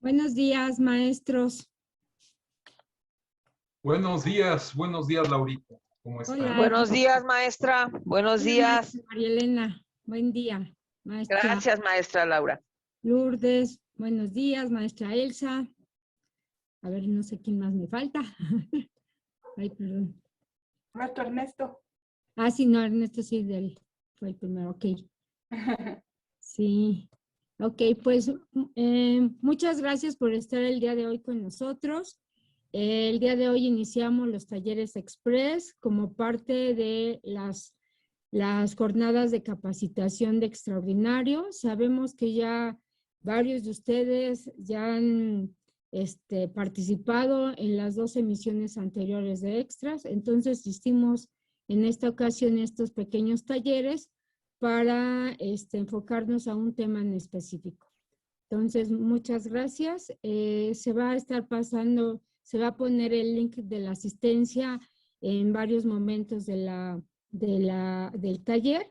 Buenos días, maestros. Buenos días, Laurita. ¿Cómo está? Hola. Buenos días, maestra. Buenos Hola, días. maestra María Elena. Buen día. Maestra Gracias, maestra Laura. Lourdes. Buenos días, maestra Elsa. A ver, no sé quién más me falta. Ay, perdón. Maestro Ernesto. Ah, sí, no, Ernesto sí fue el primero. Ok. Sí. Ok, pues muchas gracias por estar el día de hoy con nosotros. El día de hoy iniciamos los talleres express como parte de las jornadas de capacitación de extraordinario. Sabemos que ya varios de ustedes ya han participado en las 2 emisiones anteriores de extras, entonces hicimos en esta ocasión estos pequeños talleres para enfocarnos a un tema en específico. Entonces, muchas gracias. Se va a estar pasando, se va a poner el link de la asistencia en varios momentos del taller.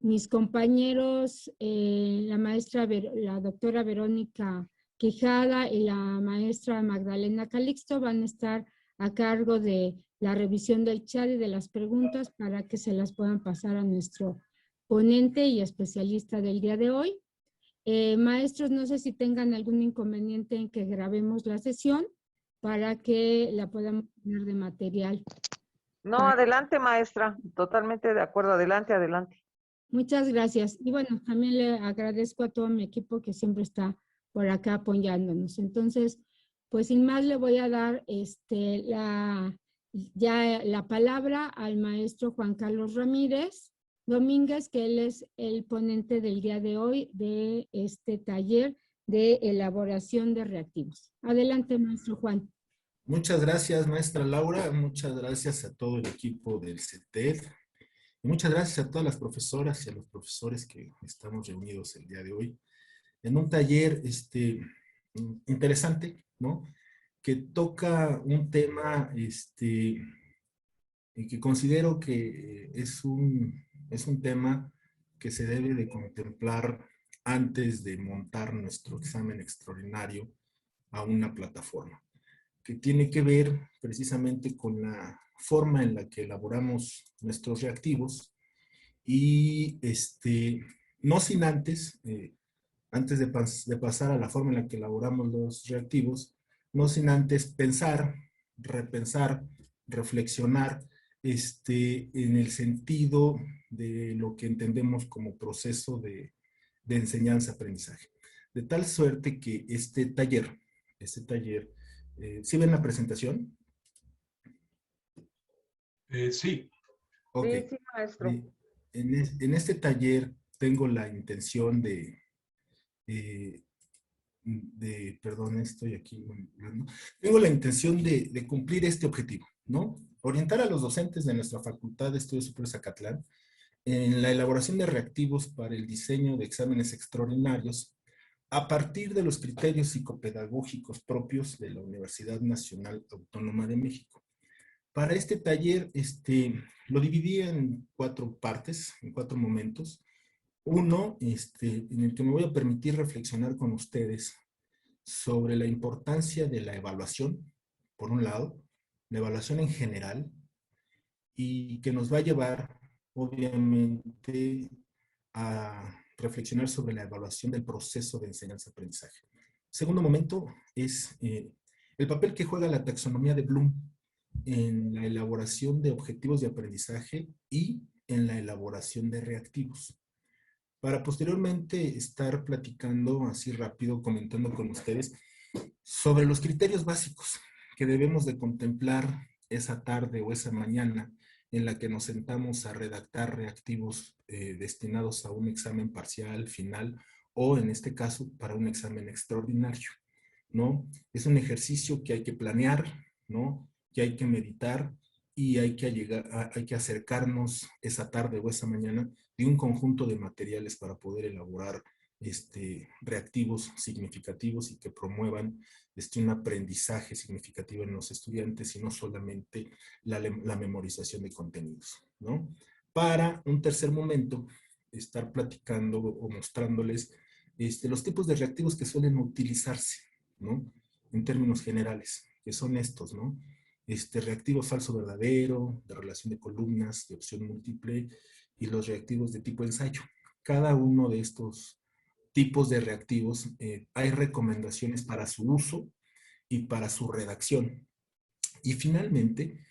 Mis compañeros, la doctora Verónica Quijada y la maestra Magdalena Calixto van a estar a cargo de la revisión del chat y de las preguntas para que se las puedan pasar a nuestro ponente y especialista del día de hoy. Maestros, no sé si tengan algún inconveniente en que grabemos la sesión para que la podamos tener de material. No, adelante, maestra. Totalmente de acuerdo. Adelante, adelante. Muchas gracias. Y bueno, también le agradezco a todo mi equipo que siempre está por acá apoyándonos. Entonces, pues sin más le voy a dar la palabra al maestro Juan Carlos Ramírez Domínguez, que él es el ponente del día de hoy de este taller de elaboración de reactivos. Adelante, maestro Juan. Muchas gracias, maestra Laura. Muchas gracias a todo el equipo del CETED. Y muchas gracias a todas las profesoras y a los profesores que estamos reunidos el día de hoy en un taller interesante, ¿no? Que toca un tema que considero que es un tema que se debe de contemplar antes de montar nuestro examen extraordinario a una plataforma, que tiene que ver precisamente con la forma en la que elaboramos nuestros reactivos y no sin antes, antes de pasar a la forma en la que elaboramos los reactivos, no sin antes pensar, repensar, reflexionar en el sentido de lo que entendemos como proceso de enseñanza-aprendizaje. De tal suerte que este taller, ¿sí ven la presentación? Sí. Ok. Sí, sí, maestro. En este taller tengo la intención perdón, estoy aquí, tengo la intención de cumplir este objetivo, ¿no? Orientar a los docentes de nuestra Facultad de Estudios Superiores Zacatlán en la elaboración de reactivos para el diseño de exámenes extraordinarios a partir de los criterios psicopedagógicos propios de la Universidad Nacional Autónoma de México. Para este taller, lo dividí en 4 partes, en 4 momentos. Uno, en el que me voy a permitir reflexionar con ustedes sobre la importancia de la evaluación, por un lado, la evaluación en general, y que nos va a llevar, obviamente, a reflexionar sobre la evaluación del proceso de enseñanza-aprendizaje. Segundo momento es el papel que juega la taxonomía de Bloom en la elaboración de objetivos de aprendizaje y en la elaboración de reactivos. Para posteriormente estar platicando así rápido, comentando con ustedes sobre los criterios básicos que debemos de contemplar esa tarde o esa mañana en la que nos sentamos a redactar reactivos destinados a un examen parcial, final, o en este caso para un examen extraordinario, ¿no? Es un ejercicio que hay que planear, ¿no? Que hay que meditar y hay que acercarnos esa tarde o esa mañana de un conjunto de materiales para poder elaborar reactivos significativos y que promuevan un aprendizaje significativo en los estudiantes y no solamente la memorización de contenidos, ¿no? Para un tercer momento, estar platicando o mostrándoles los tipos de reactivos que suelen utilizarse ¿no? En términos generales, que son estos, ¿no? Reactivos falso-verdadero, de relación de columnas, de opción múltiple, y los reactivos de tipo ensayo. Cada uno de estos tipos de reactivos hay recomendaciones para su uso y para su redacción. Y finalmente,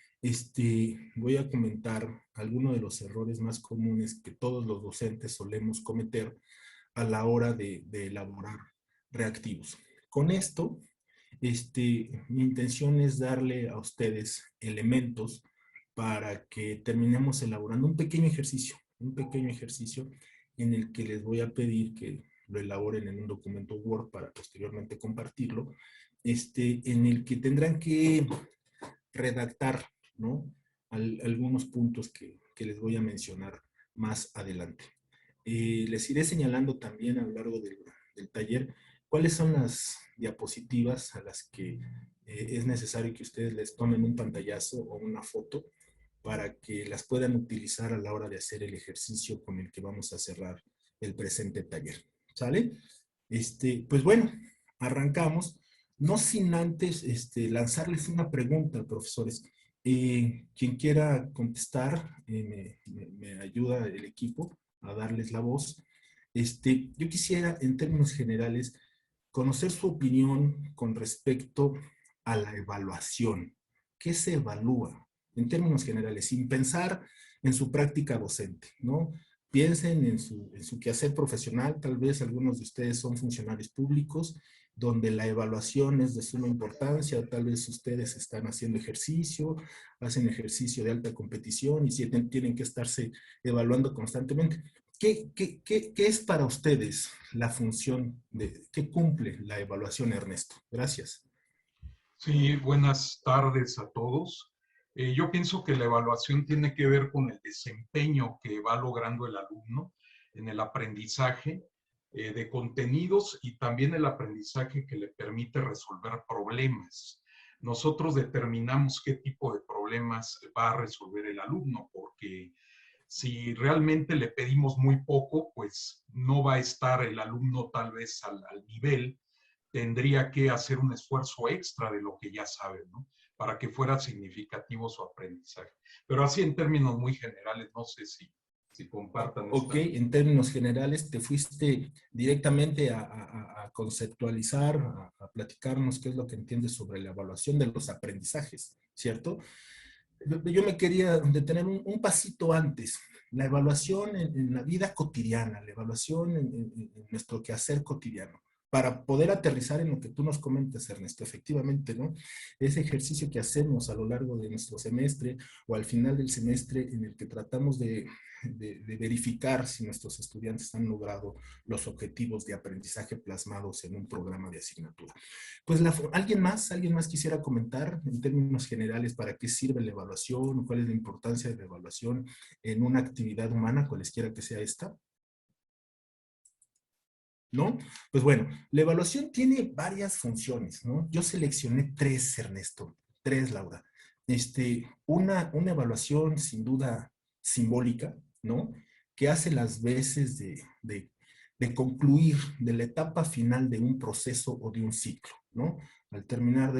voy a comentar algunos de los errores más comunes que todos los docentes solemos cometer a la hora de elaborar reactivos. Con esto, mi intención es darle a ustedes elementos para que terminemos elaborando un pequeño ejercicio en el que les voy a pedir que lo elaboren en un documento Word para posteriormente compartirlo, en el que tendrán que redactar, ¿no? Algunos puntos que les voy a mencionar más adelante. Les iré señalando también a lo largo del taller cuáles son las diapositivas a las que es necesario que ustedes les tomen un pantallazo o una foto para que las puedan utilizar a la hora de hacer el ejercicio con el que vamos a cerrar el presente taller. ¿Sale? Pues bueno, arrancamos. No sin antes lanzarles una pregunta, profesores. Quien quiera contestar, me ayuda el equipo a darles la voz. Yo quisiera, en términos generales, conocer su opinión con respecto a la evaluación. ¿Qué se evalúa? En términos generales, sin pensar en su práctica docente, ¿no? Piensen en su quehacer profesional. Tal vez algunos de ustedes son funcionarios públicos, donde la evaluación es de suma importancia, o tal vez ustedes están haciendo ejercicio, hacen ejercicio de alta competición y tienen que estarse evaluando constantemente. ¿Qué es para ustedes la función qué cumple la evaluación, Ernesto? Gracias. Sí, buenas tardes a todos. Yo pienso que la evaluación tiene que ver con el desempeño que va logrando el alumno en el aprendizaje de contenidos y también el aprendizaje que le permite resolver problemas. Nosotros determinamos qué tipo de problemas va a resolver el alumno, porque si realmente le pedimos muy poco, pues no va a estar el alumno tal vez al nivel. Tendría que hacer un esfuerzo extra de lo que ya sabe, ¿no? Para que fuera significativo su aprendizaje. Pero así en términos muy generales, no sé si compartan. Ok, en términos generales, te fuiste directamente a conceptualizar, a platicarnos qué es lo que entiendes sobre la evaluación de los aprendizajes, ¿cierto? Yo me quería detener un pasito antes. La evaluación en la vida cotidiana, la evaluación en nuestro quehacer cotidiano, para poder aterrizar en lo que tú nos comentas, Ernesto, efectivamente, ¿no? Ese ejercicio que hacemos a lo largo de nuestro semestre o al final del semestre en el que tratamos de verificar si nuestros estudiantes han logrado los objetivos de aprendizaje plasmados en un programa de asignatura. Pues ¿alguien más quisiera comentar en términos generales para qué sirve la evaluación, cuál es la importancia de la evaluación en una actividad humana, cualesquiera que sea esta? ¿No? Pues bueno, la evaluación tiene varias funciones, ¿no? Yo seleccioné 3, Ernesto, 3, Laura. Una evaluación sin duda simbólica, ¿no? Que hace las veces de concluir de la etapa final de un proceso o de un ciclo, ¿no? Al término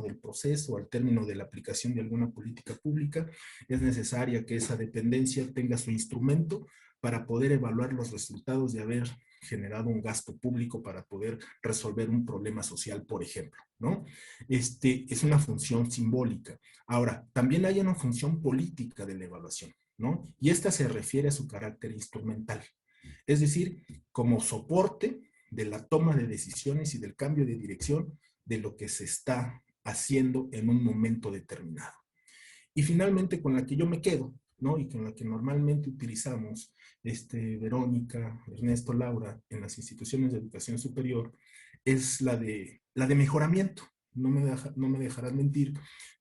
del proceso, al término de la aplicación de alguna política pública, es necesaria que esa dependencia tenga su instrumento para poder evaluar los resultados de haber generado un gasto público para poder resolver un problema social, por ejemplo, ¿no? Es una función simbólica. Ahora, también hay una función política de la evaluación, ¿no? Y esta se refiere a su carácter instrumental. Es decir, como soporte de la toma de decisiones y del cambio de dirección de lo que se está haciendo en un momento determinado. Y finalmente, con la que yo me quedo, ¿no? Y con la que normalmente utilizamos Verónica, Ernesto, Laura, en las instituciones de educación superior, es la de mejoramiento. No me dejarán mentir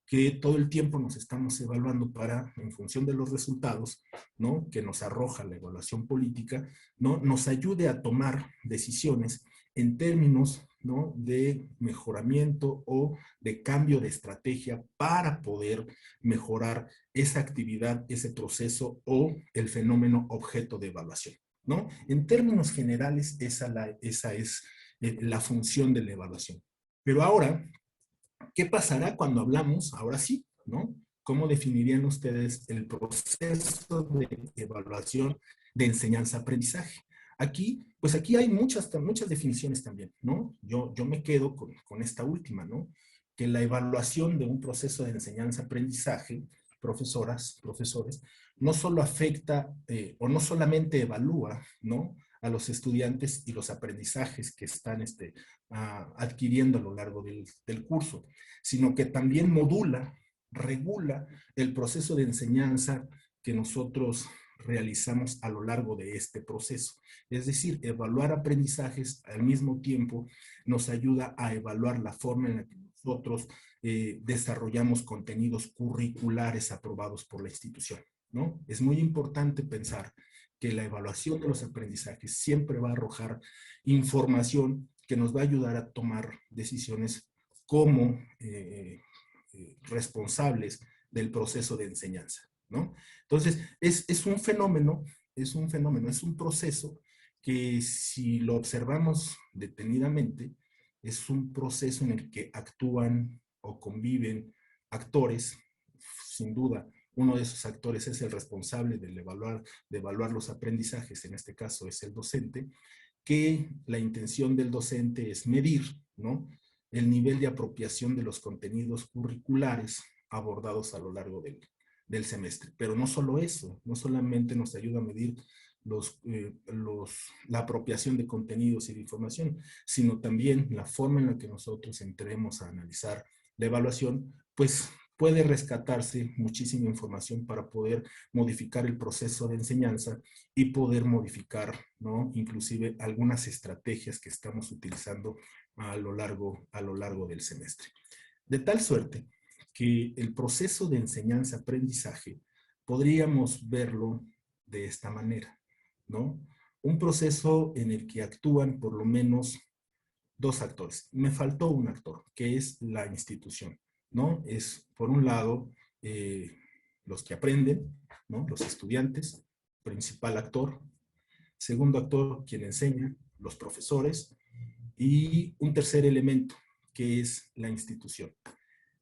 que todo el tiempo nos estamos evaluando para, en función de los resultados, ¿no? Que nos arroja la evaluación política, ¿no? Nos ayude a tomar decisiones en términos, ¿no? De mejoramiento o de cambio de estrategia para poder mejorar esa actividad, ese proceso o el fenómeno objeto de evaluación, ¿no? En términos generales, esa es la función de la evaluación. Pero ahora, ¿qué pasará cuando hablamos, ahora sí, ¿no? ¿Cómo definirían ustedes el proceso de evaluación de enseñanza-aprendizaje? Aquí, pues aquí hay muchas definiciones también, ¿no? Yo me quedo con esta última, ¿no? Que la evaluación de un proceso de enseñanza-aprendizaje, profesoras, profesores, no solo afecta o no solamente evalúa, ¿no?, a los estudiantes y los aprendizajes que están adquiriendo a lo largo del curso, sino que también modula, regula el proceso de enseñanza que nosotros realizamos a lo largo de este proceso. Es decir, evaluar aprendizajes al mismo tiempo nos ayuda a evaluar la forma en la que nosotros desarrollamos contenidos curriculares aprobados por la institución, ¿no? Es muy importante pensar que la evaluación de los aprendizajes siempre va a arrojar información que nos va a ayudar a tomar decisiones como responsables del proceso de enseñanza, ¿no? Entonces, es un fenómeno, es un proceso que si lo observamos detenidamente, es un proceso en el que actúan o conviven actores, sin duda. Uno de esos actores es el responsable de evaluar los aprendizajes, en este caso es el docente, que la intención del docente es medir, ¿no?, el nivel de apropiación de los contenidos curriculares abordados a lo largo del semestre. Pero no solo eso, no solamente nos ayuda a medir la apropiación de contenidos y de información, sino también la forma en la que nosotros entremos a analizar la evaluación, pues puede rescatarse muchísima información para poder modificar el proceso de enseñanza y poder modificar, ¿no?, inclusive algunas estrategias que estamos utilizando a lo largo del semestre. De tal suerte que el proceso de enseñanza-aprendizaje podríamos verlo de esta manera, ¿no? Un proceso en el que actúan por lo menos dos actores. Me faltó un actor, que es la institución, ¿no? Es, por un lado, los que aprenden, ¿no?, los estudiantes, principal actor. Segundo actor, quien enseña, los profesores. Y un tercer elemento, que es la institución.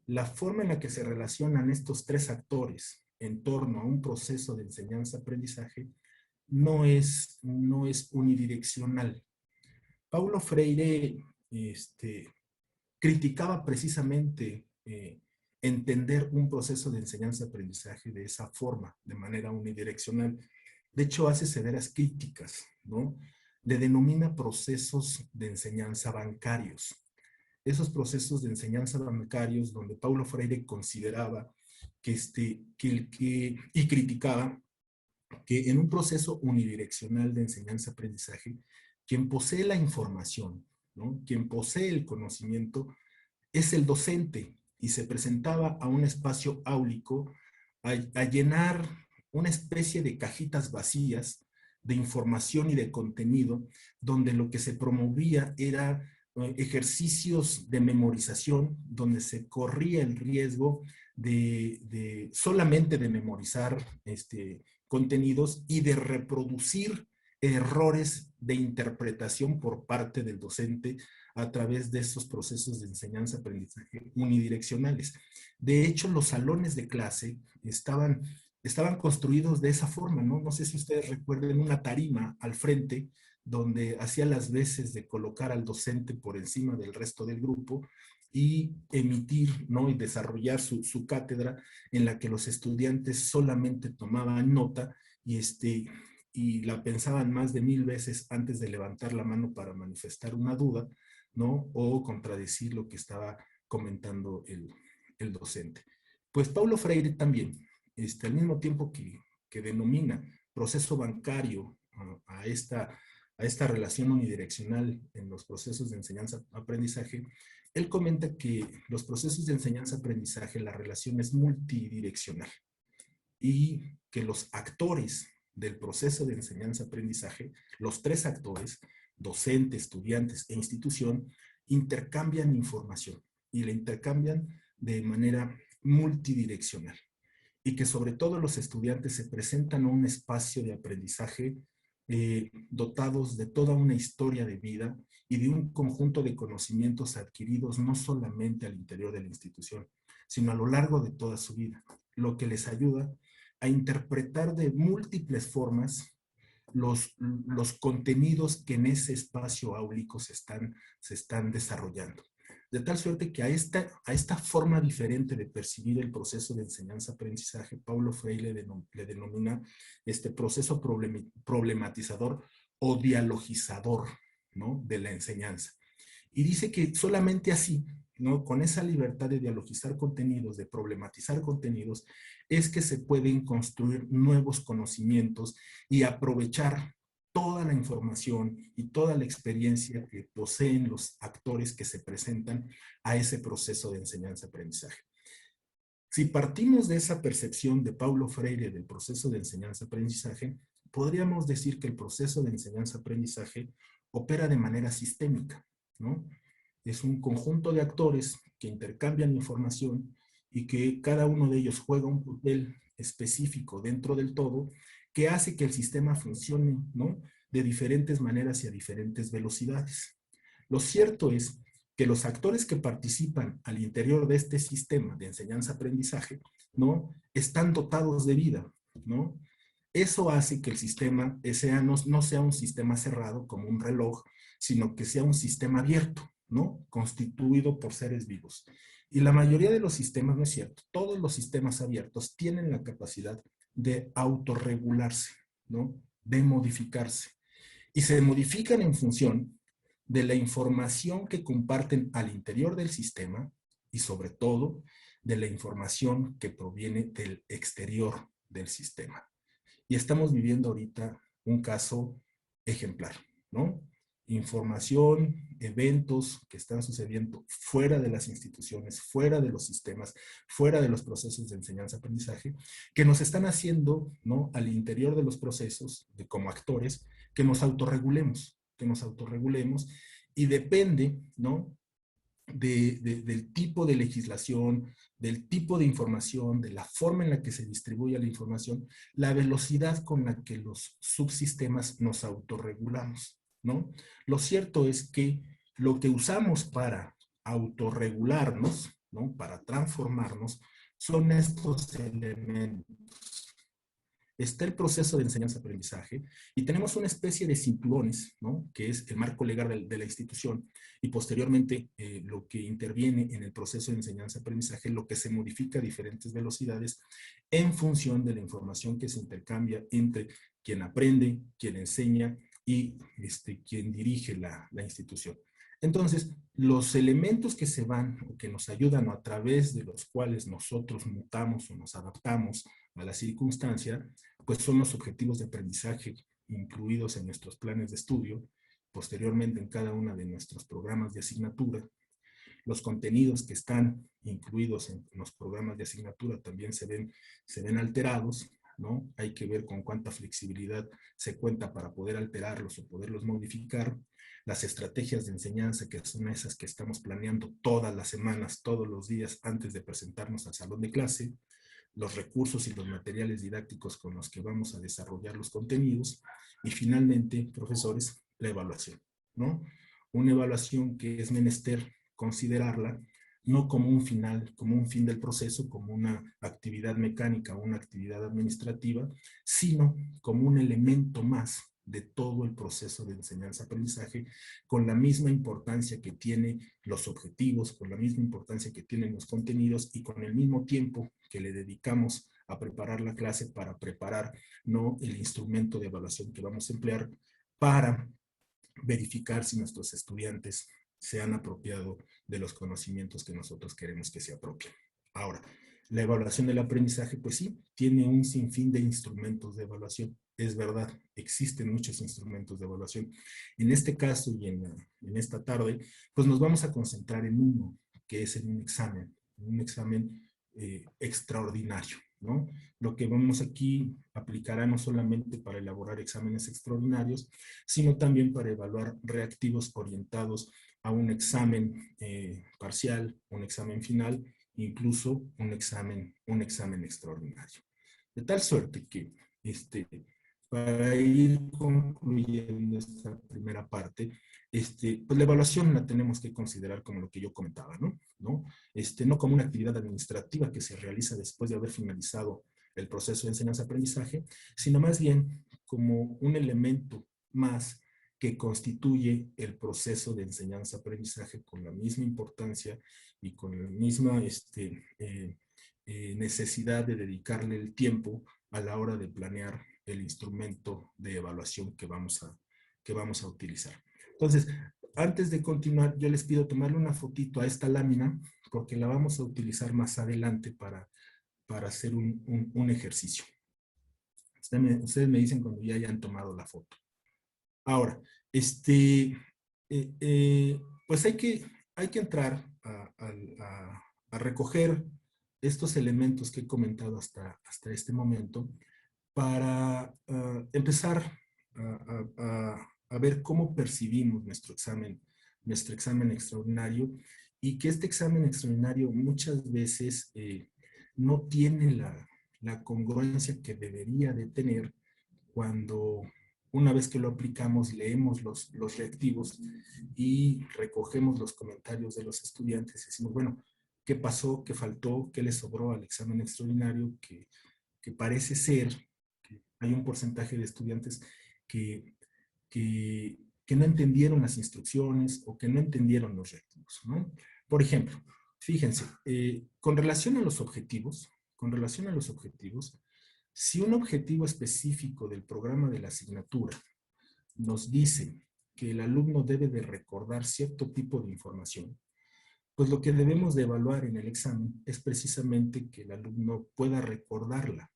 La forma en la que se relacionan estos tres actores en torno a un proceso de enseñanza-aprendizaje no es unidireccional. Paulo Freire criticaba precisamente entender un proceso de enseñanza-aprendizaje de esa forma, de manera unidireccional. De hecho, hace severas críticas, ¿no? Le denomina procesos de enseñanza bancarios. Esos procesos de enseñanza bancarios donde Paulo Freire consideraba y criticaba que en un proceso unidireccional de enseñanza-aprendizaje, quien posee la información, ¿no?, quien posee el conocimiento, es el docente, y se presentaba a un espacio áulico a llenar una especie de cajitas vacías de información y de contenido, donde lo que se promovía era ejercicios de memorización, donde se corría el riesgo de solamente de memorizar contenidos y de reproducir errores de interpretación por parte del docente a través de esos procesos de enseñanza-aprendizaje unidireccionales. De hecho, los salones de clase estaban construidos de esa forma, ¿no? No sé si ustedes recuerden una tarima al frente donde hacía las veces de colocar al docente por encima del resto del grupo y emitir, ¿no?, y desarrollar su cátedra, en la que los estudiantes solamente tomaban nota y la pensaban más de 1000 veces antes de levantar la mano para manifestar una duda, ¿no?, o contradecir lo que estaba comentando el docente. Pues Paulo Freire también, al mismo tiempo que denomina proceso bancario a esta relación unidireccional en los procesos de enseñanza-aprendizaje, él comenta que los procesos de enseñanza-aprendizaje, la relación es multidireccional y que los actores del proceso de enseñanza-aprendizaje, los tres actores, docente, estudiantes e institución, intercambian información y la intercambian de manera multidireccional, y que sobre todo los estudiantes se presentan a un espacio de aprendizaje dotados de toda una historia de vida y de un conjunto de conocimientos adquiridos no solamente al interior de la institución, sino a lo largo de toda su vida, lo que les ayuda a interpretar de múltiples formas los contenidos que en ese espacio áulico se están desarrollando. De tal suerte que a esta forma diferente de percibir el proceso de enseñanza-aprendizaje, Paulo Freire le denomina este proceso problematizador o dialogizador, ¿no?, de la enseñanza. Y dice que solamente así, ¿no?, con esa libertad de dialogizar contenidos, de problematizar contenidos, es que se pueden construir nuevos conocimientos y aprovechar toda la información y toda la experiencia que poseen los actores que se presentan a ese proceso de enseñanza-aprendizaje. Si partimos de esa percepción de Paulo Freire del proceso de enseñanza-aprendizaje, podríamos decir que el proceso de enseñanza-aprendizaje opera de manera sistémica, ¿no? Es un conjunto de actores que intercambian información y que cada uno de ellos juega un papel específico dentro del todo que hace que el sistema funcione, ¿no?, de diferentes maneras y a diferentes velocidades. Lo cierto es que los actores que participan al interior de este sistema de enseñanza-aprendizaje, ¿no?, están dotados de vida, ¿no? Eso hace que el sistema no sea un sistema cerrado como un reloj, sino que sea un sistema abierto, ¿no?, constituido por seres vivos. Y la mayoría de los sistemas, no es cierto, todos los sistemas abiertos tienen la capacidad de autorregularse, ¿no?, de modificarse. Y se modifican en función de la información que comparten al interior del sistema y sobre todo de la información que proviene del exterior del sistema. Y estamos viviendo ahorita un caso ejemplar, ¿no? Información, eventos que están sucediendo fuera de las instituciones, fuera de los sistemas, fuera de los procesos de enseñanza-aprendizaje, que nos están haciendo, ¿no?, al interior de los procesos, como actores, que nos autorregulemos y depende, ¿no?, del tipo de legislación, del tipo de información, de la forma en la que se distribuye la información, la velocidad con la que los subsistemas nos autorregulamos, ¿no? Lo cierto es que lo que usamos para autorregularnos, ¿no?, para transformarnos, son estos elementos. Está el proceso de enseñanza-aprendizaje y tenemos una especie de cinturones, ¿no?, que es el marco legal de la institución y posteriormente lo que interviene en el proceso de enseñanza-aprendizaje, lo que se modifica a diferentes velocidades en función de la información que se intercambia entre quien aprende, quien enseña y quien dirige la institución. Entonces, los elementos que se van o que nos ayudan o a través de los cuales nosotros mutamos o nos adaptamos a la circunstancia, pues son los objetivos de aprendizaje incluidos en nuestros planes de estudio, posteriormente en cada uno de nuestros programas de asignatura. Los contenidos que están incluidos en los programas de asignatura también se ven alterados, ¿no? Hay que ver con cuánta flexibilidad se cuenta para poder alterarlos o poderlos modificar. Las estrategias de enseñanza, que son esas que estamos planeando todas las semanas, todos los días antes de presentarnos al salón de clase, los recursos y los materiales didácticos con los que vamos a desarrollar los contenidos y finalmente, profesores, la evaluación, ¿no? Una evaluación que es menester considerarla no como un final, como un fin del proceso, como una actividad mecánica o una actividad administrativa, sino como un elemento más de todo el proceso de enseñanza-aprendizaje, con la misma importancia que tiene los objetivos, con la misma importancia que tienen los contenidos y con el mismo tiempo que le dedicamos a preparar la clase para preparar, ¿no?, el instrumento de evaluación que vamos a emplear para verificar si nuestros estudiantes se han apropiado de los conocimientos que nosotros queremos que se apropien. Ahora, la evaluación del aprendizaje, pues sí, tiene un sinfín de instrumentos de evaluación. Es verdad, existen muchos instrumentos de evaluación. En este caso y en esta tarde, pues nos vamos a concentrar en uno, que es en un examen extraordinario, ¿no? Lo que vamos aquí aplicará no solamente para elaborar exámenes extraordinarios, sino también para evaluar reactivos orientados a un examen parcial, un examen final, incluso un examen extraordinario. De tal suerte que para ir concluyendo esta primera parte, pues la evaluación la tenemos que considerar como lo que yo comentaba, ¿no? No como una actividad administrativa que se realiza después de haber finalizado el proceso de enseñanza-aprendizaje, sino más bien como un elemento más que constituye el proceso de enseñanza-aprendizaje con la misma importancia y con la misma necesidad de dedicarle el tiempo a la hora de planear el instrumento de evaluación que vamos a utilizar. Entonces, antes de continuar, yo les pido tomarle una fotito a esta lámina porque la vamos a utilizar más adelante para hacer un ejercicio. Ustedes me dicen cuando ya hayan tomado la foto. Ahora, pues hay que entrar a recoger estos elementos que he comentado hasta este momento para empezar a ver cómo percibimos nuestro examen extraordinario, y que este examen extraordinario muchas veces no tiene la congruencia que debería de tener cuando una vez que lo aplicamos leemos los reactivos y recogemos los comentarios de los estudiantes y decimos, bueno, ¿qué pasó? ¿Qué faltó? ¿Qué le sobró al examen extraordinario? Que parece ser que hay un porcentaje de estudiantes que no entendieron las instrucciones o que no entendieron los reactivos, ¿no? Por ejemplo, fíjense, con relación a los objetivos, si un objetivo específico del programa de la asignatura nos dice que el alumno debe de recordar cierto tipo de información, pues lo que debemos de evaluar en el examen es precisamente que el alumno pueda recordarla,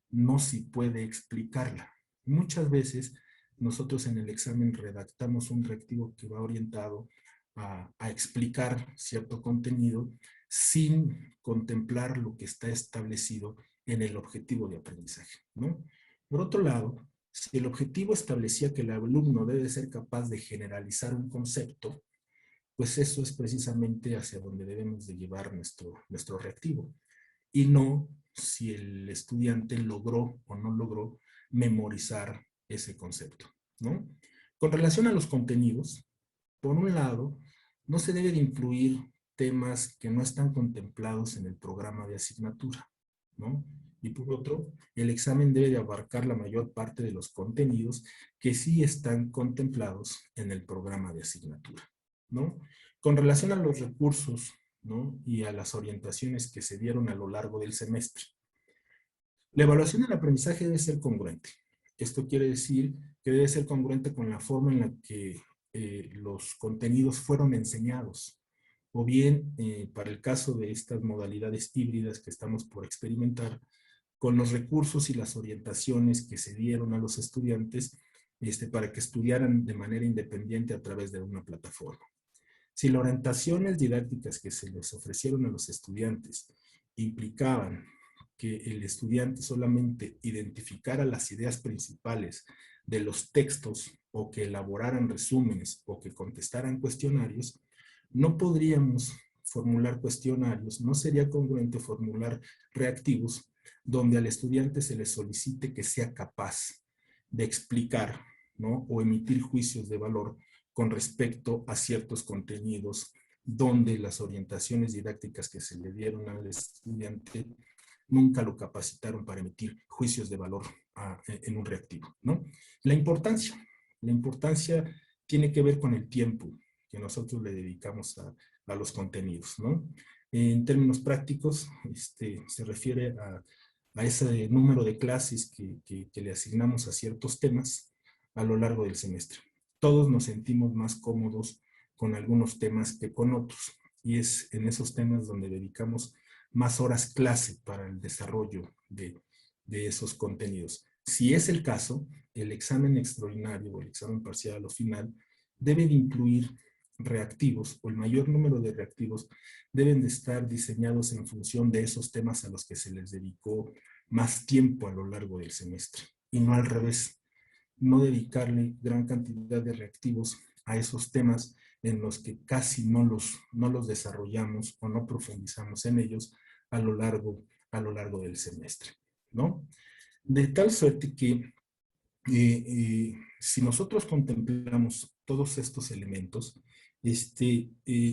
no si puede explicarla. Muchas veces nosotros en el examen redactamos un reactivo que va orientado a explicar cierto contenido sin contemplar lo que está establecido en el objetivo de aprendizaje, ¿no? Por otro lado, si el objetivo establecía que el alumno debe ser capaz de generalizar un concepto, pues eso es precisamente hacia donde debemos de llevar nuestro reactivo, y no si el estudiante logró o no logró memorizar ese concepto, ¿no? Con relación a los contenidos, por un lado, no se debe de incluir temas que no están contemplados en el programa de asignatura, ¿no? Y por otro, el examen debe de abarcar la mayor parte de los contenidos que sí están contemplados en el programa de asignatura, ¿no? Con relación a los recursos, ¿no? Y a las orientaciones que se dieron a lo largo del semestre, la evaluación del aprendizaje debe ser congruente. Esto quiere decir que debe ser congruente con la forma en la que los contenidos fueron enseñados, o bien, para el caso de estas modalidades híbridas que estamos por experimentar, con los recursos y las orientaciones que se dieron a los estudiantes para que estudiaran de manera independiente a través de una plataforma. Si las orientaciones didácticas que se les ofrecieron a los estudiantes implicaban que el estudiante solamente identificara las ideas principales de los textos o que elaboraran resúmenes o que contestaran cuestionarios, no podríamos formular cuestionarios, no sería congruente formular reactivos donde al estudiante se le solicite que sea capaz de explicar, ¿no? O emitir juicios de valor con respecto a ciertos contenidos donde las orientaciones didácticas que se le dieron al estudiante nunca lo capacitaron para emitir juicios de valor en un reactivo, ¿no? La importancia tiene que ver con el tiempo que nosotros le dedicamos a los contenidos, ¿no? En términos prácticos, se refiere a ese número de clases que le asignamos a ciertos temas a lo largo del semestre. Todos nos sentimos más cómodos con algunos temas que con otros, y es en esos temas donde dedicamos más horas clase para el desarrollo de esos contenidos. Si es el caso, el examen extraordinario o el examen parcial o final debe de incluir reactivos, o el mayor número de reactivos deben de estar diseñados en función de esos temas a los que se les dedicó más tiempo a lo largo del semestre, y no al revés, no dedicarle gran cantidad de reactivos a esos temas en los que casi no los desarrollamos o no profundizamos en ellos a lo largo del semestre, ¿no? De tal suerte que Si nosotros contemplamos todos estos elementos,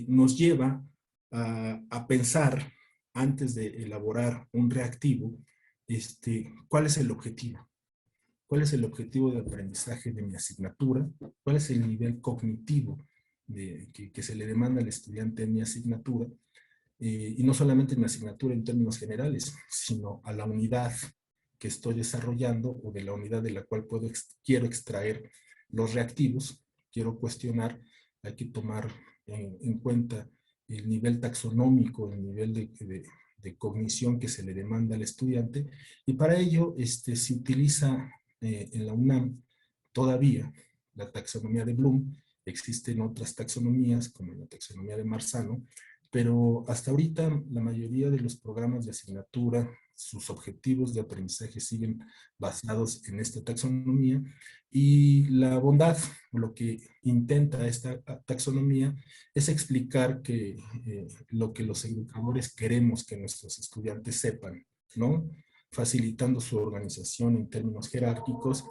nos lleva a pensar, antes de elaborar un reactivo, ¿cuál es el objetivo? ¿Cuál es el objetivo de aprendizaje de mi asignatura? ¿Cuál es el nivel cognitivo que se le demanda al estudiante en mi asignatura? Y no solamente en mi asignatura en términos generales, sino a la unidad que estoy desarrollando o de la unidad de la cual quiero extraer los reactivos, quiero cuestionar, hay que tomar en cuenta el nivel taxonómico, el nivel de cognición que se le demanda al estudiante, y para ello se utiliza en la UNAM todavía la taxonomía de Bloom. Existen otras taxonomías, como la taxonomía de Marzano, pero hasta ahorita la mayoría de los programas de asignatura, sus objetivos de aprendizaje siguen basados en esta taxonomía, y la bondad, lo que intenta esta taxonomía, es explicar lo que los educadores queremos que nuestros estudiantes sepan, ¿no? Facilitando su organización en términos jerárquicos,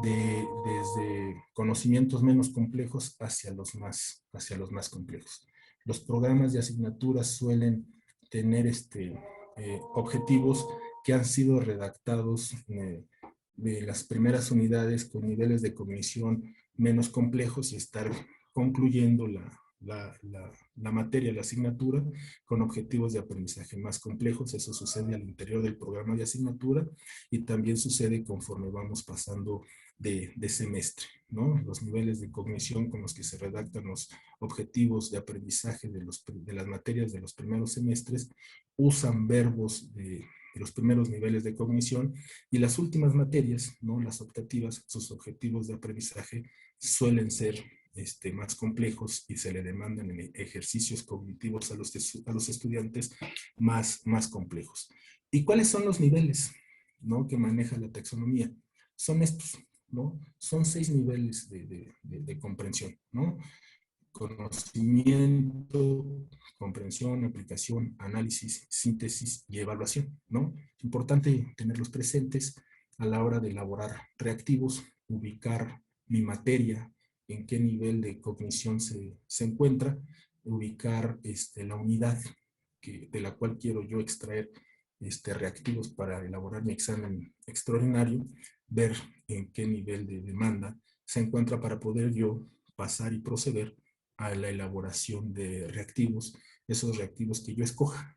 desde conocimientos menos complejos hacia los más complejos. Los programas de asignaturas suelen tener objetivos que han sido redactados de las primeras unidades con niveles de cognición menos complejos y estar concluyendo la materia, la asignatura, con objetivos de aprendizaje más complejos. Eso sucede al interior del programa de asignatura y también sucede conforme vamos pasando de semestre, ¿no? Los niveles de cognición con los que se redactan los objetivos de aprendizaje de las materias de los primeros semestres usan verbos de los primeros niveles de cognición, y las últimas materias, ¿no? Las optativas, sus objetivos de aprendizaje suelen ser más complejos y se le demandan ejercicios cognitivos a los estudiantes más complejos. ¿Y cuáles son los niveles, ¿no?, que maneja la taxonomía? Son estos, ¿no? Son 6 niveles de comprensión, ¿no? Conocimiento, comprensión, aplicación, análisis, síntesis y evaluación, ¿no? Es importante tenerlos presentes a la hora de elaborar reactivos, ubicar mi materia, en qué nivel de cognición se encuentra, ubicar la unidad de la cual quiero yo extraer reactivos para elaborar mi examen extraordinario, ver en qué nivel de demanda se encuentra para poder yo pasar y proceder a la elaboración de reactivos, esos reactivos que yo escoja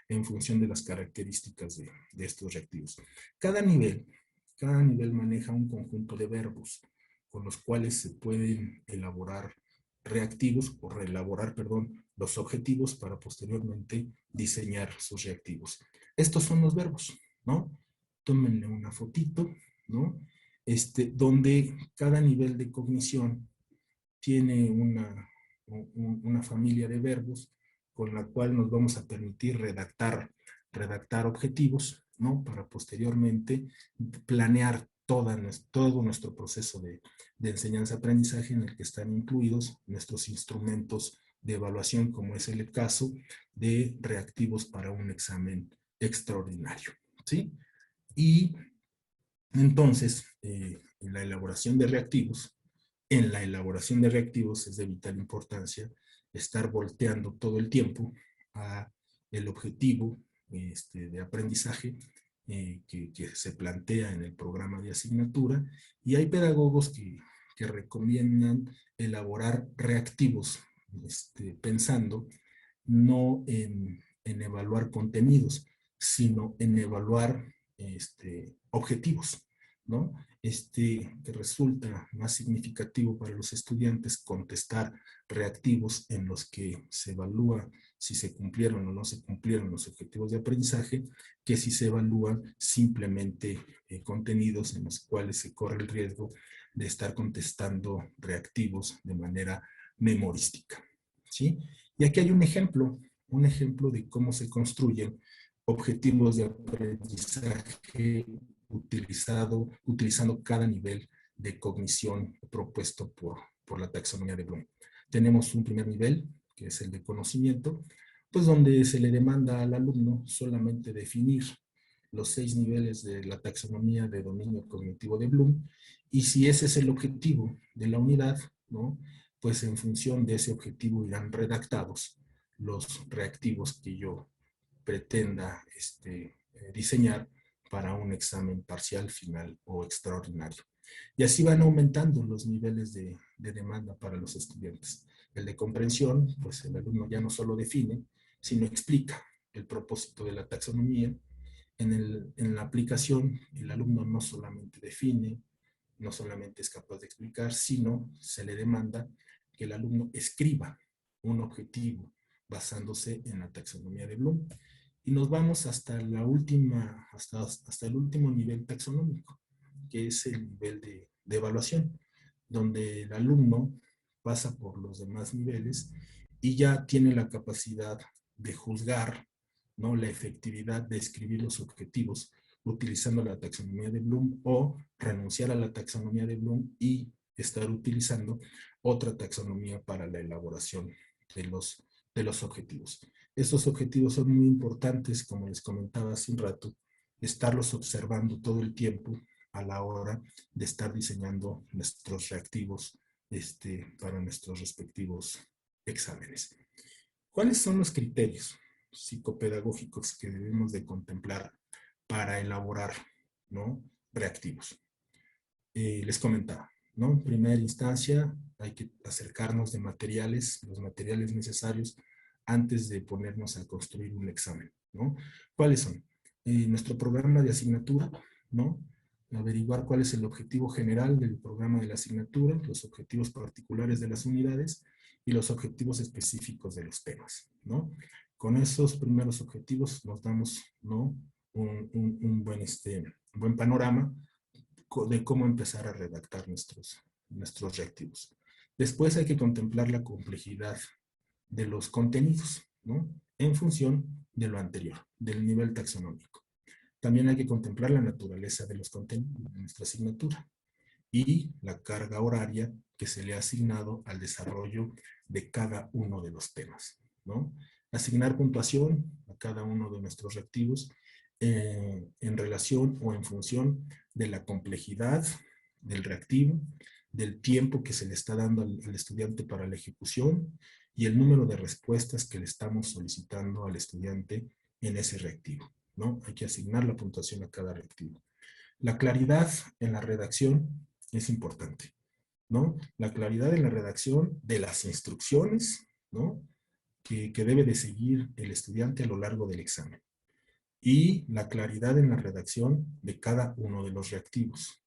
en función de las características de estos reactivos. Cada nivel maneja un conjunto de verbos con los cuales se pueden elaborar reactivos o reelaborar, perdón, los objetivos para posteriormente diseñar sus reactivos. Estos son los verbos, ¿no? Tómenle una fotito, ¿no? Donde cada nivel de cognición tiene una familia de verbos con la cual nos vamos a permitir redactar objetivos, ¿no? Para posteriormente planear todo nuestro proceso de enseñanza-aprendizaje, en el que están incluidos nuestros instrumentos de evaluación, como es el caso de reactivos para un examen extraordinario, ¿sí? Y entonces, en la elaboración de reactivos es de vital importancia estar volteando todo el tiempo a el objetivo de aprendizaje que se plantea en el programa de asignatura, y hay pedagogos que recomiendan elaborar reactivos pensando no en evaluar contenidos, sino en evaluar objetivos, ¿no? Que resulta más significativo para los estudiantes contestar reactivos en los que se evalúa si se cumplieron o no se cumplieron los objetivos de aprendizaje, que si se evalúan simplemente contenidos en los cuales se corre el riesgo de estar contestando reactivos de manera memorística, ¿sí? Y aquí hay un ejemplo de cómo se construyen objetivos de aprendizaje utilizando cada nivel de cognición propuesto por la taxonomía de Bloom. Tenemos un primer nivel, que es el de conocimiento, pues donde se le demanda al alumno solamente definir los 6 niveles de la taxonomía de dominio cognitivo de Bloom, y si ese es el objetivo de la unidad, ¿no? Pues en función de ese objetivo irán redactados los reactivos que yo pretenda diseñar para un examen parcial, final o extraordinario. Y así van aumentando los niveles de demanda para los estudiantes. El de comprensión, pues el alumno ya no solo define, sino explica el propósito de la taxonomía. En la aplicación, el alumno no solamente define, no solamente es capaz de explicar, sino se le demanda que el alumno escriba un objetivo basándose en la taxonomía de Bloom. Y nos vamos hasta la última, hasta el último nivel taxonómico, que es el nivel de evaluación, donde el alumno pasa por los demás niveles y ya tiene la capacidad de juzgar, ¿no?, la efectividad de escribir los objetivos utilizando la taxonomía de Bloom, o renunciar a la taxonomía de Bloom y estar utilizando otra taxonomía para la elaboración de los objetivos. Estos objetivos son muy importantes, como les comentaba hace un rato, estarlos observando todo el tiempo a la hora de estar diseñando nuestros reactivos para nuestros respectivos exámenes. ¿Cuáles son los criterios psicopedagógicos que debemos de contemplar para elaborar, ¿no?, reactivos? Les comentaba, ¿no? En primera instancia hay que acercarnos de materiales, los materiales necesarios antes de ponernos a construir un examen, ¿no? ¿Cuáles son? Nuestro programa de asignatura, ¿no? Averiguar cuál es el objetivo general del programa de la asignatura, los objetivos particulares de las unidades y los objetivos específicos de los temas, ¿no? Con esos primeros objetivos nos damos, ¿no?, un buen panorama de cómo empezar a redactar nuestros reactivos. Después hay que contemplar la complejidad de los contenidos, ¿no?, en función de lo anterior, del nivel taxonómico. También hay que contemplar la naturaleza de los contenidos de nuestra asignatura y la carga horaria que se le ha asignado al desarrollo de cada uno de los temas, ¿no? Asignar puntuación a cada uno de nuestros reactivos en relación o en función de la complejidad del reactivo, del tiempo que se le está dando al estudiante para la ejecución y el número de respuestas que le estamos solicitando al estudiante en ese reactivo, ¿no? Hay que asignar la puntuación a cada reactivo. La claridad en la redacción es importante, ¿no? La claridad en la redacción de las instrucciones, ¿no?, que debe de seguir el estudiante a lo largo del examen. Y la claridad en la redacción de cada uno de los reactivos.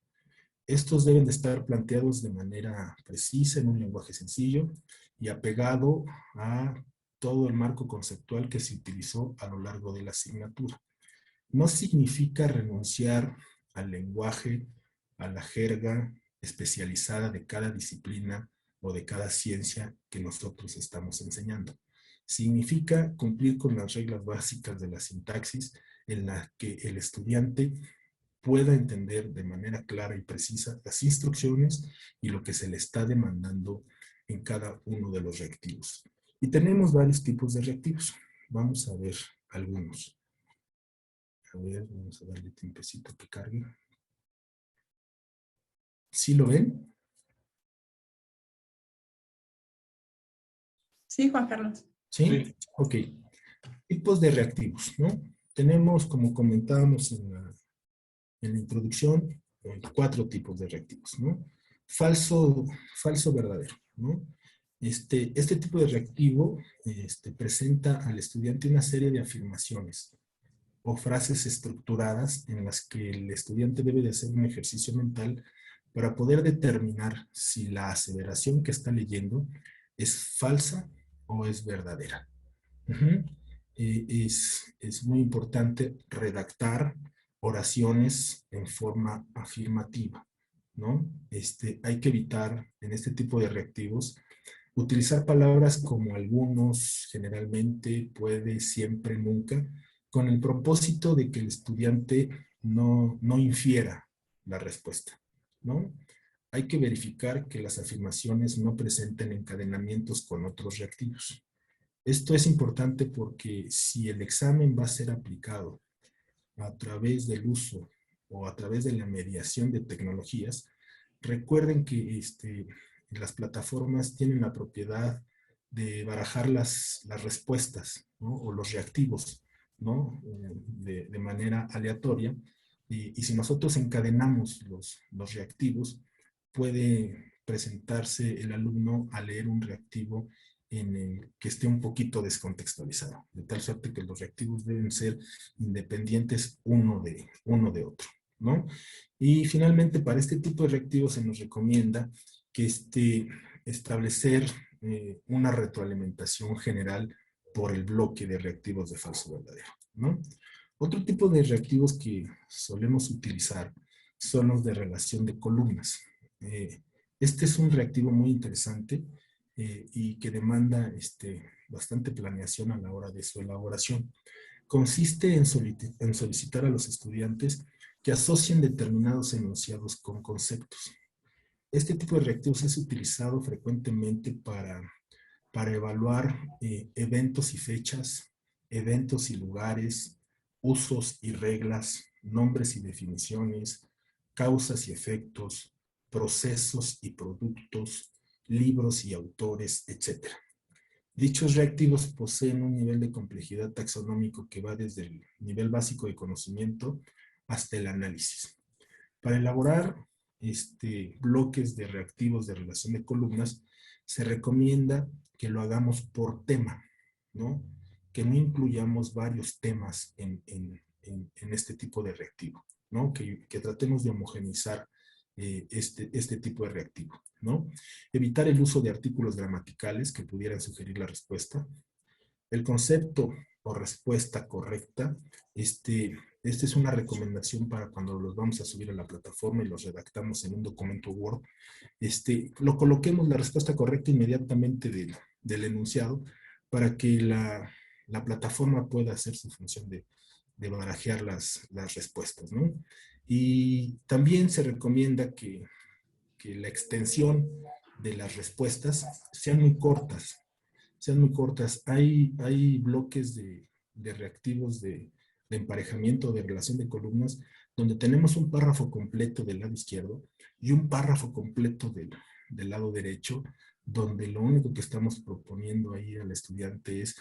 Estos deben de estar planteados de manera precisa, en un lenguaje sencillo y apegado a todo el marco conceptual que se utilizó a lo largo de la asignatura. No significa renunciar al lenguaje, a la jerga especializada de cada disciplina o de cada ciencia que nosotros estamos enseñando. Significa cumplir con las reglas básicas de la sintaxis en la que el estudiante pueda entender de manera clara y precisa las instrucciones y lo que se le está demandando en cada uno de los reactivos. Y tenemos varios tipos de reactivos. Vamos a ver algunos. A ver, vamos a darle tiempecito que cargue. ¿Sí lo ven? Sí, Juan Carlos. ¿Sí? Sí. Ok. Tipos de reactivos, ¿no? Tenemos, como comentábamos en la introducción, 4 tipos de reactivos, ¿no? Falso, verdadero, ¿no? Este tipo de reactivo presenta al estudiante una serie de afirmaciones o frases estructuradas en las que el estudiante debe de hacer un ejercicio mental para poder determinar si la aseveración que está leyendo es falsa o es verdadera. Es muy importante redactar oraciones en forma afirmativa, ¿no? Hay que evitar en este tipo de reactivos utilizar palabras como algunos, generalmente, puede, siempre, nunca, con el propósito de que el estudiante no infiera la respuesta, ¿no? Hay que verificar que las afirmaciones no presenten encadenamientos con otros reactivos. Esto es importante porque si el examen va a ser aplicado a través del uso o a través de la mediación de tecnologías, recuerden que las plataformas tienen la propiedad de barajar las respuestas, ¿no? O los reactivos, ¿no? De manera aleatoria. Y si nosotros encadenamos los reactivos, puede presentarse el alumno a leer un reactivo en el que esté un poquito descontextualizado, de tal suerte que los reactivos deben ser independientes uno de otro, ¿no? Y finalmente, para este tipo de reactivos se nos recomienda que establecer una retroalimentación general por el bloque de reactivos de falso verdadero, ¿no? Otro tipo de reactivos que solemos utilizar son los de relación de columnas. Este es un reactivo muy interesante y que demanda bastante planeación a la hora de su elaboración. Consiste en solicitar a los estudiantes que asocien determinados enunciados con conceptos. Este tipo de reactivos es utilizado frecuentemente para evaluar eventos y fechas, eventos y lugares, usos y reglas, nombres y definiciones, causas y efectos, procesos y productos, libros y autores, etc. Dichos reactivos poseen un nivel de complejidad taxonómico que va desde el nivel básico de conocimiento hasta el análisis. Para elaborar bloques de reactivos de relación de columnas, se recomienda que lo hagamos por tema, ¿no? Que no incluyamos varios temas en este tipo de reactivo, ¿no? Que tratemos de homogeneizar este tipo de reactivo, ¿no? Evitar el uso de artículos gramaticales que pudieran sugerir la respuesta. El concepto o respuesta correcta, esta es una recomendación para cuando los vamos a subir a la plataforma y los redactamos en un documento Word, lo coloquemos la respuesta correcta inmediatamente del enunciado para que la plataforma pueda hacer su función de barajear las respuestas, ¿no? Y también se recomienda que la extensión de las respuestas sean muy cortas. Hay bloques de reactivos de emparejamiento, de relación de columnas, donde tenemos un párrafo completo del lado izquierdo y un párrafo completo del lado derecho, donde lo único que estamos proponiendo ahí al estudiante es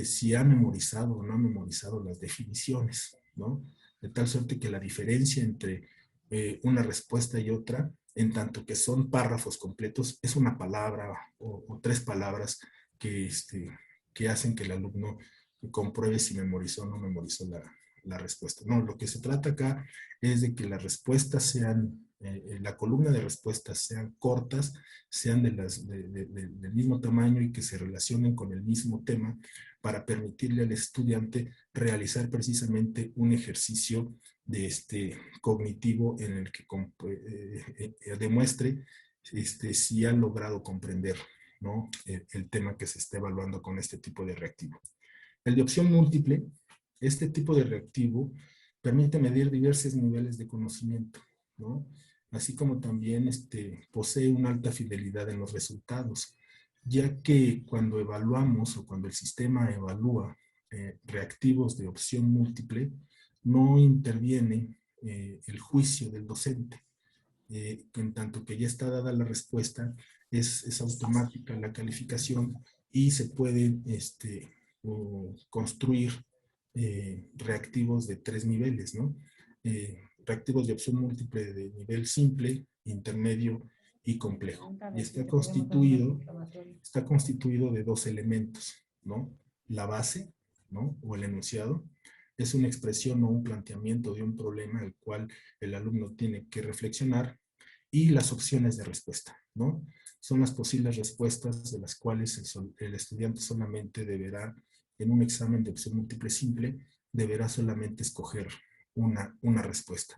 si ha memorizado o no ha memorizado las definiciones, ¿no? De tal suerte que la diferencia entre una respuesta y otra, en tanto que son párrafos completos, es una palabra o tres palabras que hacen que el alumno compruebe si memorizó o no memorizó la respuesta. No, lo que se trata acá es de que las respuestas sean, la columna de respuestas sean cortas, sean del mismo tamaño y que se relacionen con el mismo tema para permitirle al estudiante realizar precisamente un ejercicio cognitivo en el que demuestre si ha logrado comprender, ¿no? el tema que se está evaluando con este tipo de reactivo. El de opción múltiple, este tipo de reactivo permite medir diversos niveles de conocimiento, ¿no? Así como también posee una alta fidelidad en los resultados, ya que cuando evaluamos o cuando el sistema evalúa reactivos de opción múltiple, no interviene el juicio del docente. En tanto que ya está dada la respuesta, es automática la calificación y se pueden construir reactivos de 3 niveles, ¿no? Reactivos de opción múltiple de nivel simple, intermedio y complejo. Y está constituido de 2 elementos, ¿no? La base, ¿no? O el enunciado. Es una expresión o un planteamiento de un problema al cual el alumno tiene que reflexionar, y las opciones de respuesta, ¿no? Son las posibles respuestas de las cuales el estudiante solamente deberá, en un examen de opción múltiple simple, deberá solamente escoger una respuesta.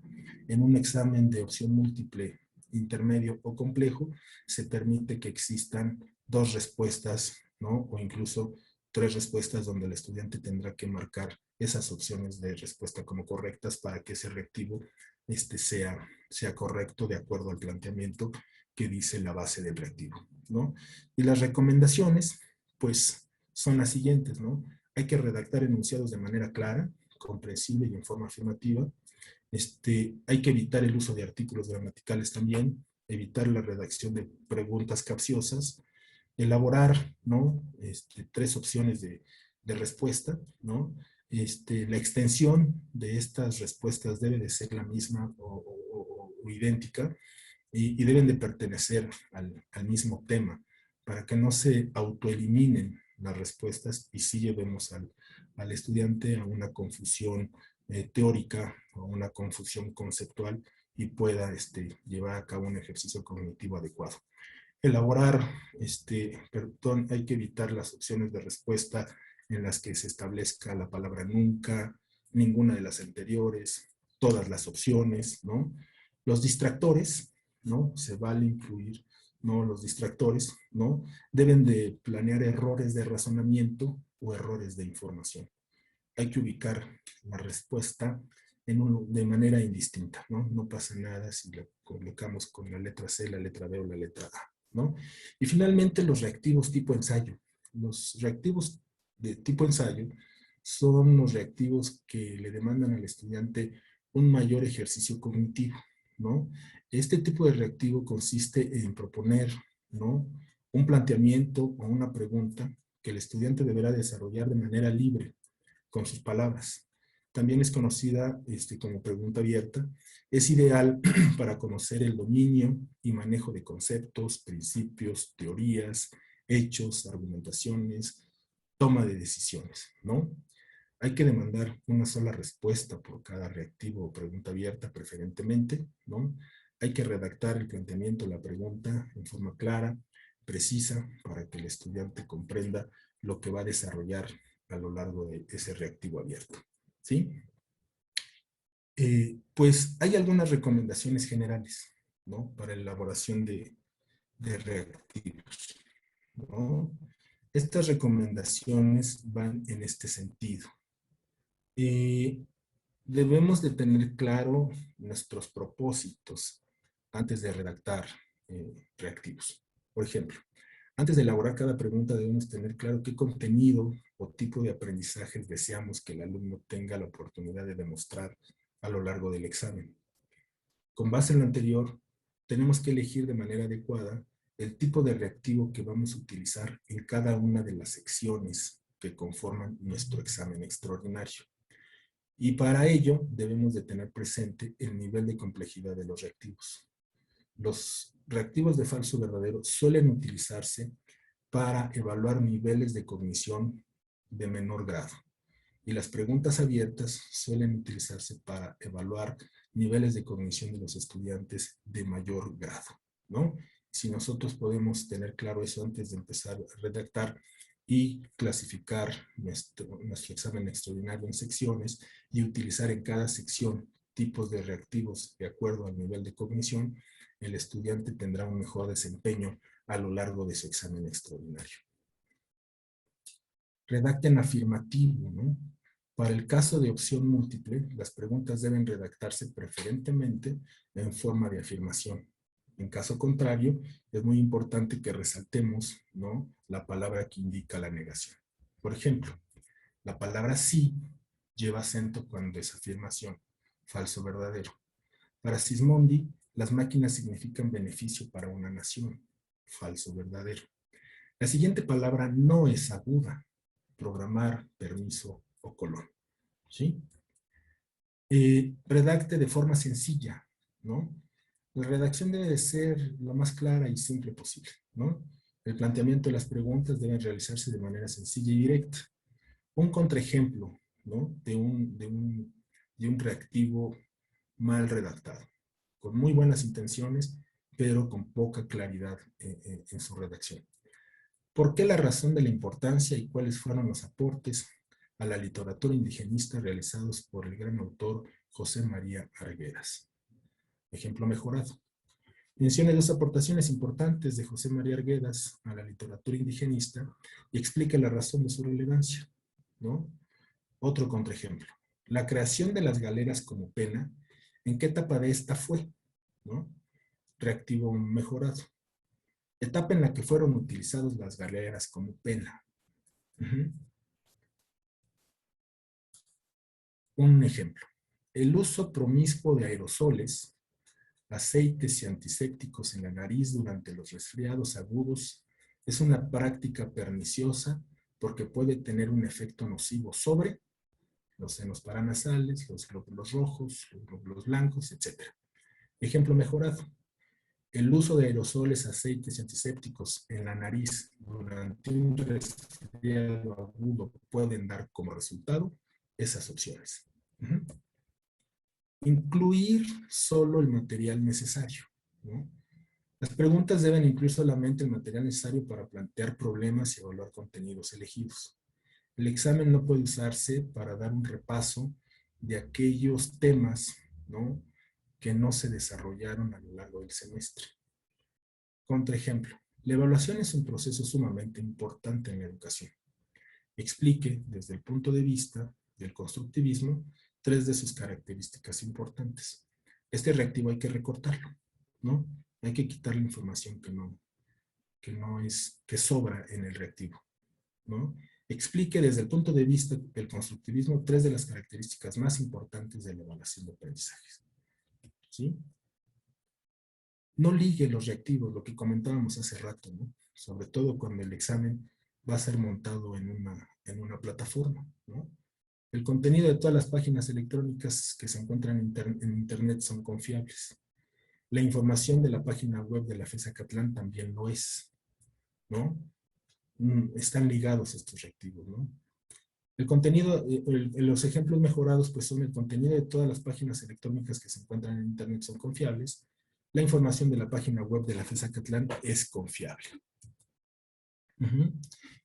En un examen de opción múltiple intermedio o complejo, se permite que existan 2 respuestas, ¿no? O incluso 3 respuestas donde el estudiante tendrá que marcar esas opciones de respuesta como correctas para que ese reactivo sea correcto de acuerdo al planteamiento que dice la base del reactivo, ¿no? Y las recomendaciones, pues, son las siguientes, ¿no? Hay que redactar enunciados de manera clara, comprensible y en forma afirmativa. Hay que evitar el uso de artículos gramaticales también, evitar la redacción de preguntas capciosas, elaborar, ¿no? 3 opciones de respuesta, ¿no? La extensión de estas respuestas debe de ser la misma o idéntica y deben de pertenecer al mismo tema para que no se autoeliminen las respuestas y sí llevemos al estudiante a una confusión teórica o una confusión conceptual y pueda llevar a cabo un ejercicio cognitivo adecuado. Elaborar, hay que evitar las opciones de respuesta en las que se establezca la palabra nunca, ninguna de las anteriores, todas las opciones, ¿no? Los distractores, ¿no? Se vale incluir, ¿no? Los distractores, ¿no? Deben de planear errores de razonamiento o errores de información. Hay que ubicar la respuesta de manera indistinta, ¿no? No pasa nada si la colocamos con la letra C, la letra B o la letra A, ¿no? Y finalmente los reactivos tipo ensayo. Los reactivos de tipo ensayo son los reactivos que le demandan al estudiante un mayor ejercicio cognitivo, ¿no? Este tipo de reactivo consiste en proponer, ¿no? Un planteamiento o una pregunta que el estudiante deberá desarrollar de manera libre, con sus palabras. También es conocida como pregunta abierta. Es ideal para conocer el dominio y manejo de conceptos, principios, teorías, hechos, argumentaciones, toma de decisiones, ¿no? Hay que demandar una sola respuesta por cada reactivo o pregunta abierta, preferentemente, ¿no? Hay que redactar el planteamiento de la pregunta en forma clara, precisa, para que el estudiante comprenda lo que va a desarrollar a lo largo de ese reactivo abierto, ¿sí? Pues hay algunas recomendaciones generales, ¿no? Para la elaboración de reactivos, ¿no? Estas recomendaciones van en este sentido. Debemos de tener claro nuestros propósitos antes de redactar reactivos. Por ejemplo, antes de elaborar cada pregunta debemos tener claro qué contenido o tipo de aprendizajes deseamos que el alumno tenga la oportunidad de demostrar a lo largo del examen. Con base en lo anterior, tenemos que elegir de manera adecuada el tipo de reactivo que vamos a utilizar en cada una de las secciones que conforman nuestro examen extraordinario. Y para ello debemos de tener presente el nivel de complejidad de los reactivos. Los reactivos de falso verdadero suelen utilizarse para evaluar niveles de cognición de menor grado. Y las preguntas abiertas suelen utilizarse para evaluar niveles de cognición de los estudiantes de mayor grado, ¿no? Si nosotros podemos tener claro eso antes de empezar a redactar y clasificar nuestro examen extraordinario en secciones y utilizar en cada sección tipos de reactivos de acuerdo al nivel de cognición, el estudiante tendrá un mejor desempeño a lo largo de su examen extraordinario. Redacten afirmativo, ¿no? Para el caso de opción múltiple, las preguntas deben redactarse preferentemente en forma de afirmación. En caso contrario, es muy importante que resaltemos, ¿no?, la palabra que indica la negación. Por ejemplo, la palabra sí lleva acento cuando es afirmación, falso verdadero. Para Sismondi, las máquinas significan beneficio para una nación, falso verdadero. La siguiente palabra no es aguda, programar, permiso o colón, ¿sí? Redacte de forma sencilla, ¿no? La redacción debe de ser lo más clara y simple posible, ¿no? El planteamiento de las preguntas deben realizarse de manera sencilla y directa. Un contraejemplo, ¿no?, de un reactivo mal redactado, con muy buenas intenciones, pero con poca claridad en su redacción. ¿Por qué la razón de la importancia y cuáles fueron los aportes a la literatura indigenista realizados por el gran autor José María Arguedas? Ejemplo mejorado. Menciona 2 aportaciones importantes de José María Arguedas a la literatura indigenista y explica la razón de su relevancia, ¿no? Otro contraejemplo. La creación de las galeras como pena, ¿en qué etapa de esta fue? ¿No? Reactivo mejorado. Etapa en la que fueron utilizadas las galeras como pena. Un ejemplo. El uso promiscuo de aerosoles, aceites y antisépticos en la nariz durante los resfriados agudos es una práctica perniciosa porque puede tener un efecto nocivo sobre los senos paranasales, los glóbulos rojos, los glóbulos blancos, etc. Ejemplo mejorado. El uso de aerosoles, aceites y antisépticos en la nariz durante un resfriado agudo pueden dar como resultado esas opciones. Incluir solo el material necesario, ¿no? Las preguntas deben incluir solamente el material necesario para plantear problemas y evaluar contenidos elegidos. El examen no puede usarse para dar un repaso de aquellos temas, ¿no?, que no se desarrollaron a lo largo del semestre. Contraejemplo, la evaluación es un proceso sumamente importante en la educación. Explique desde el punto de vista del constructivismo 3 de sus características importantes. Este reactivo hay que recortarlo, ¿no? Hay que quitar la información que sobra en el reactivo, ¿no? Explique desde el punto de vista del constructivismo 3 de las características más importantes de la evaluación de aprendizajes, ¿sí? No ligue los reactivos, lo que comentábamos hace rato, ¿no? Sobre todo cuando el examen va a ser montado en una plataforma, ¿no? El contenido de todas las páginas electrónicas que se encuentran en Internet son confiables. La información de la página web de la FES Acatlán también lo es, ¿no? Están ligados estos reactivos, ¿no? El contenido, los ejemplos mejorados pues son el contenido de todas las páginas electrónicas que se encuentran en Internet son confiables. La información de la página web de la FES Acatlán es confiable.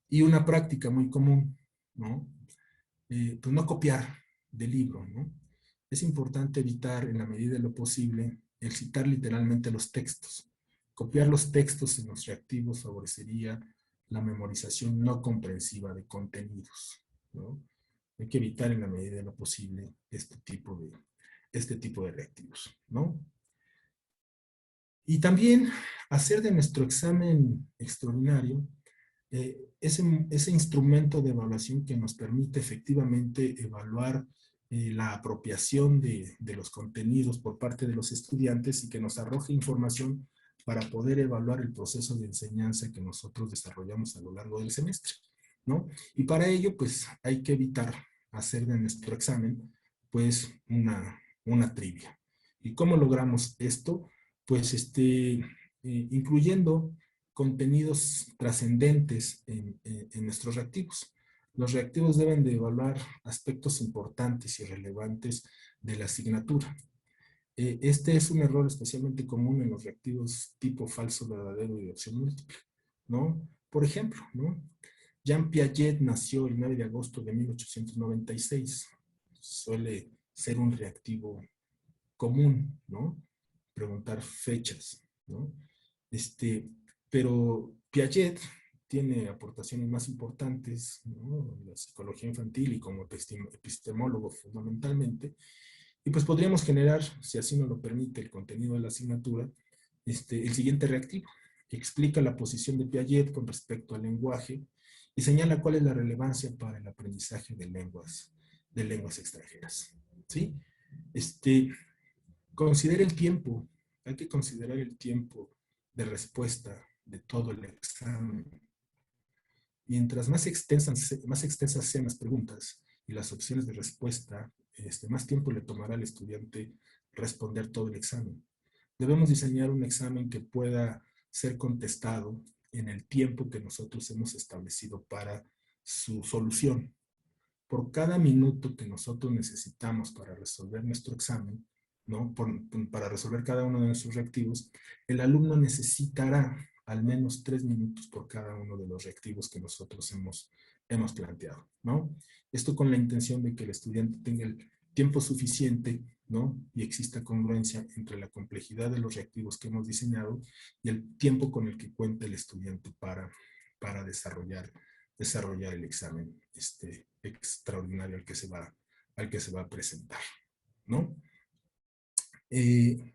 Y una práctica muy común, ¿no? Pues no copiar del libro, ¿no? Es importante evitar en la medida de lo posible el citar literalmente los textos. Copiar los textos en los reactivos favorecería la memorización no comprensiva de contenidos, ¿no? Hay que evitar en la medida de lo posible este tipo de reactivos, ¿no? Y también hacer de nuestro examen extraordinario ese instrumento de evaluación que nos permite efectivamente evaluar la apropiación de los contenidos por parte de los estudiantes y que nos arroje información para poder evaluar el proceso de enseñanza que nosotros desarrollamos a lo largo del semestre, ¿no? Y para ello, pues, hay que evitar hacer de nuestro examen, pues, una trivia. ¿Y cómo logramos esto? Pues, incluyendo contenidos trascendentes en nuestros reactivos. Los reactivos deben de evaluar aspectos importantes y relevantes de la asignatura. Este es un error especialmente común en los reactivos tipo falso, verdadero y de opción múltiple, ¿no? Por ejemplo, ¿no? Jean Piaget nació el 9 de agosto de 1896. Suele ser un reactivo común, ¿no? Preguntar fechas, ¿no? Pero Piaget tiene aportaciones más importantes, ¿no?, en la psicología infantil y como epistemólogo fundamentalmente. Y pues podríamos generar, si así nos lo permite el contenido de la asignatura, el siguiente reactivo, que explica la posición de Piaget con respecto al lenguaje y señala cuál es la relevancia para el aprendizaje de lenguas extranjeras, ¿sí? Considere el tiempo, hay que considerar el tiempo de respuesta de todo el examen. Mientras más extensas sean las preguntas y las opciones de respuesta, más tiempo le tomará al estudiante responder todo el examen. Debemos diseñar un examen que pueda ser contestado en el tiempo que nosotros hemos establecido para su solución. Por cada minuto que nosotros necesitamos para resolver nuestro examen, ¿no?, para resolver cada uno de nuestros reactivos, el alumno necesitará al menos 3 minutos por cada uno de los reactivos que nosotros hemos planteado, ¿no? Esto con la intención de que el estudiante tenga el tiempo suficiente, ¿no?, y exista congruencia entre la complejidad de los reactivos que hemos diseñado y el tiempo con el que cuenta el estudiante para desarrollar el examen extraordinario al que se va a presentar, ¿no? He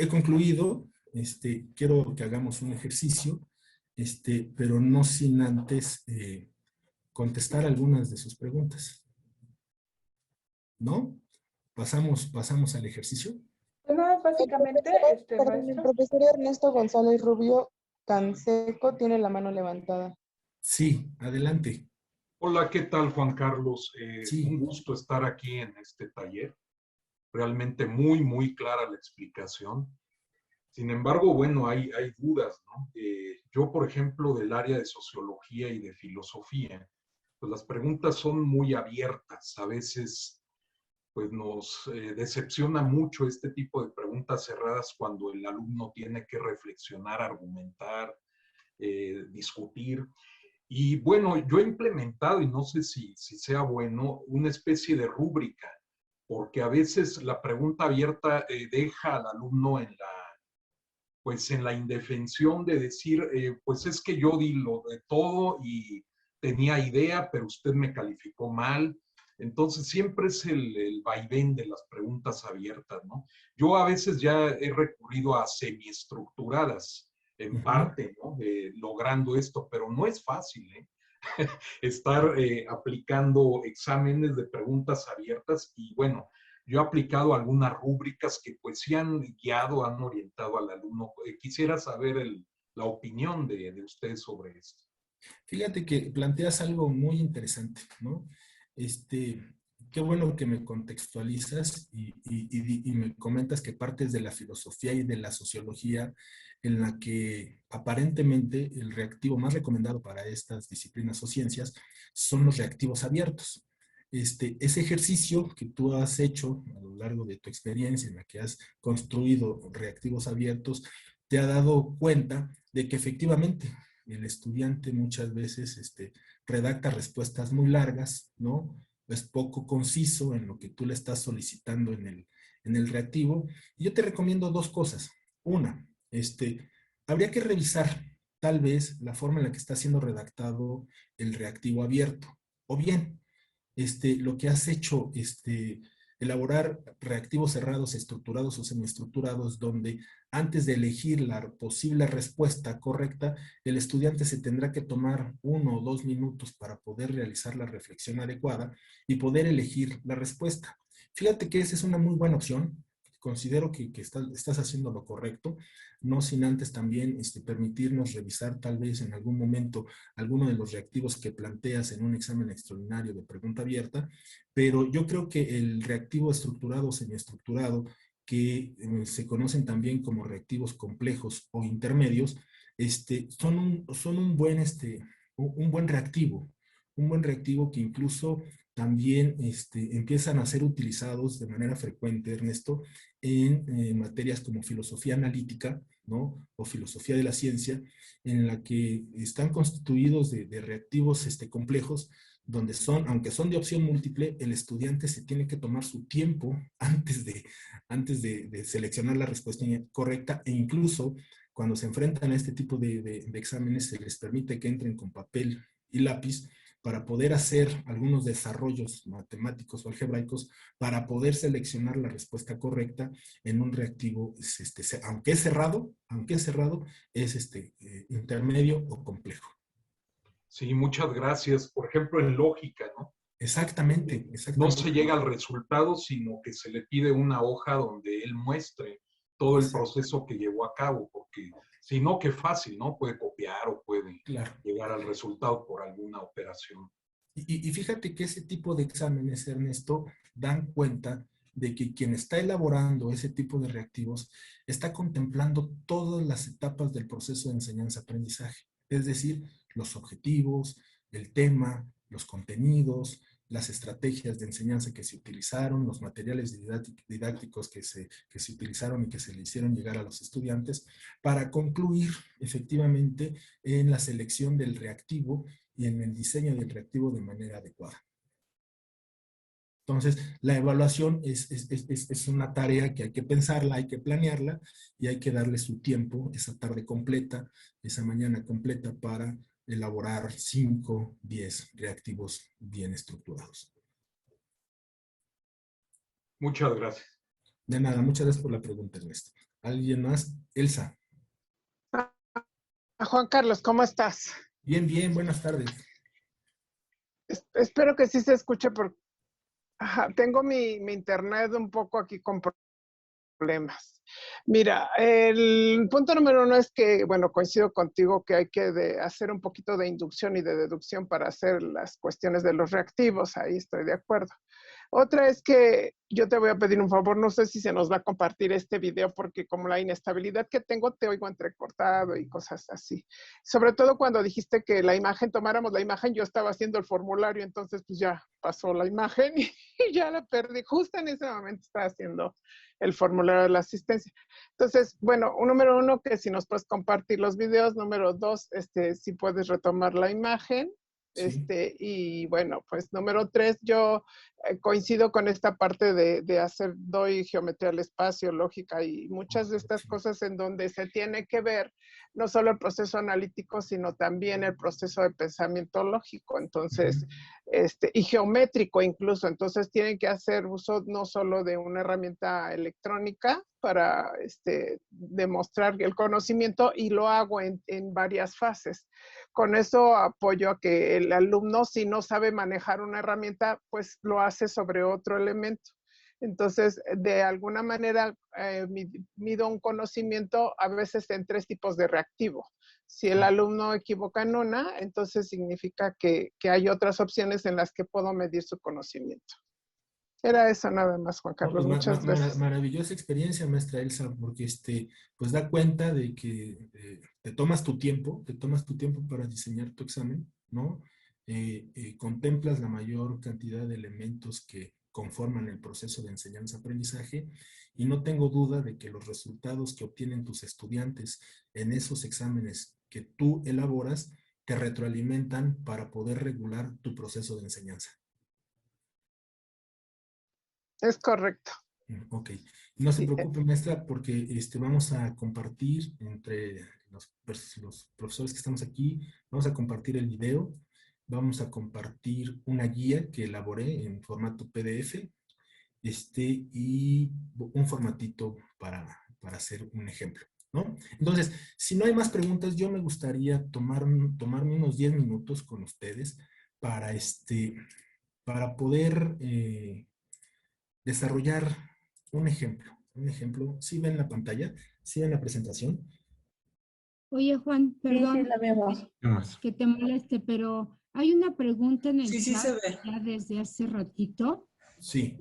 concluido. Quiero que hagamos un ejercicio, pero no sin antes contestar algunas de sus preguntas, ¿no? Pasamos al ejercicio. Bueno, básicamente, Perdón, el maestro. profesor Ernesto González Rubio Canseco tiene la mano levantada. Sí, adelante. Hola, ¿qué tal, Juan Carlos? Sí. Un gusto estar aquí en este taller. Realmente muy, muy clara la explicación. Sin embargo, bueno, hay dudas, ¿no? Yo, por ejemplo, del área de sociología y de filosofía, pues las preguntas son muy abiertas. A veces, pues nos decepciona mucho este tipo de preguntas cerradas cuando el alumno tiene que reflexionar, argumentar, discutir. Y bueno, yo he implementado, y no sé si sea bueno, una especie de rúbrica, porque a veces la pregunta abierta deja al alumno pues en la indefensión de decir, pues es que yo di lo de todo y tenía idea, pero usted me calificó mal. Entonces siempre es el vaivén de las preguntas abiertas, ¿no? Yo a veces ya he recurrido a semiestructuradas, en parte, ¿no? Logrando esto, pero no es fácil, ¿eh? Estar aplicando exámenes de preguntas abiertas y bueno, yo he aplicado algunas rúbricas que pues sí han guiado, han orientado al alumno. Quisiera saber la opinión de ustedes sobre esto. Fíjate que planteas algo muy interesante, ¿no? Qué bueno que me contextualizas y me comentas que partes de la filosofía y de la sociología en la que aparentemente el reactivo más recomendado para estas disciplinas o ciencias son los reactivos abiertos. Ese ejercicio que tú has hecho a lo largo de tu experiencia en la que has construido reactivos abiertos, te ha dado cuenta de que efectivamente el estudiante muchas veces redacta respuestas muy largas, ¿no? Es poco conciso en lo que tú le estás solicitando en el reactivo. Y yo te recomiendo dos cosas. Una, habría que revisar tal vez la forma en la que está siendo redactado el reactivo abierto. O bien, lo que has hecho, elaborar reactivos cerrados, estructurados o semiestructurados, donde antes de elegir la posible respuesta correcta, el estudiante se tendrá que tomar 1 o 2 minutos para poder realizar la reflexión adecuada y poder elegir la respuesta. Fíjate que esa es una muy buena opción. Considero que estás haciendo lo correcto, no sin antes también permitirnos revisar tal vez en algún momento alguno de los reactivos que planteas en un examen extraordinario de pregunta abierta, pero yo creo que el reactivo estructurado o semiestructurado, que se conocen también como reactivos complejos o intermedios, son un buen reactivo que incluso también empiezan a ser utilizados de manera frecuente, Ernesto, en materias como filosofía analítica, ¿no? O filosofía de la ciencia, en la que están constituidos de reactivos complejos, donde aunque son de opción múltiple, el estudiante se tiene que tomar su tiempo antes de seleccionar la respuesta correcta, e incluso cuando se enfrentan a este tipo de exámenes se les permite que entren con papel y lápiz para poder hacer algunos desarrollos matemáticos o algebraicos para poder seleccionar la respuesta correcta en un reactivo, aunque es cerrado, es intermedio o complejo. Sí, muchas gracias. Por ejemplo, en lógica, ¿no? Exactamente. No se llega al resultado, sino que se le pide una hoja donde él muestre todo el proceso que llevó a cabo, porque si no, qué fácil, ¿no? Puede copiar o puede llegar al resultado por alguna operación. Y fíjate que ese tipo de exámenes, Ernesto, dan cuenta de que quien está elaborando ese tipo de reactivos está contemplando todas las etapas del proceso de enseñanza-aprendizaje, es decir, los objetivos, el tema, los contenidos, las estrategias de enseñanza que se utilizaron, los materiales didácticos que se utilizaron y que se le hicieron llegar a los estudiantes, para concluir efectivamente en la selección del reactivo y en el diseño del reactivo de manera adecuada. Entonces, la evaluación es una tarea que hay que pensarla, hay que planearla y hay que darle su tiempo, esa tarde completa, esa mañana completa para elaborar 5, 10 reactivos bien estructurados. Muchas gracias. De nada, muchas gracias por la pregunta, Ernesto. ¿Alguien más? Elsa. Juan Carlos, ¿cómo estás? Bien, bien, buenas tardes. Espero que sí se escuche porque Ajá, tengo mi internet un poco aquí con problemas. Mira, el punto número uno es que, bueno, coincido contigo que hay que hacer un poquito de inducción y de deducción para hacer las cuestiones de los reactivos, ahí estoy de acuerdo. Otra es que yo te voy a pedir un favor, no sé si se nos va a compartir este video porque como la inestabilidad que tengo te oigo entrecortado y cosas así. Sobre todo cuando dijiste que la imagen, tomáramos la imagen, yo estaba haciendo el formulario, entonces pues ya pasó la imagen y ya la perdí. Justo en ese momento estaba haciendo el formulario de la asistencia. Entonces, bueno, número uno, que si nos puedes compartir los videos. Número dos, si puedes retomar la imagen. Sí. Y bueno, pues número tres, yo coincido con esta parte de hacer, doy geometría al espacio, lógica y muchas de estas cosas en donde se tiene que ver no solo el proceso analítico, sino también el proceso de pensamiento lógico. Entonces, y geométrico incluso. Entonces tienen que hacer uso no solo de una herramienta electrónica para demostrar el conocimiento, y lo hago en varias fases. Con eso apoyo a que el alumno, si no sabe manejar una herramienta, pues lo hace sobre otro elemento. Entonces, de alguna manera, mido un conocimiento a veces en tres tipos de reactivo. Si el alumno equivoca en una, entonces significa que hay otras opciones en las que puedo medir su conocimiento. Era eso nada más, Juan No, Carlos. pues Muchas gracias. maravillosa experiencia, maestra Elsa, porque pues da cuenta de que te tomas tu tiempo para diseñar tu examen, ¿no? Contemplas la mayor cantidad de elementos que conforman el proceso de enseñanza-aprendizaje, y no tengo duda de que los resultados que obtienen tus estudiantes en esos exámenes que tú elaboras te retroalimentan para poder regular tu proceso de enseñanza. Es correcto. Ok, no se Sí. preocupe, maestra, porque vamos a compartir entre los profesores que estamos aquí, vamos a compartir el video, vamos a compartir una guía que elaboré en formato PDF, y un formatito para hacer un ejemplo, ¿no? Entonces, si no hay más preguntas, yo me gustaría tomarme unos 10 minutos con ustedes para, para poder desarrollar un ejemplo. Un ejemplo, ¿sí ven la pantalla? ¿Sí ven la presentación? Oye, Juan, perdón Sí, la vemos. que te moleste, pero hay una pregunta en el Sí, sí chat se ve. ya desde hace ratito. Sí.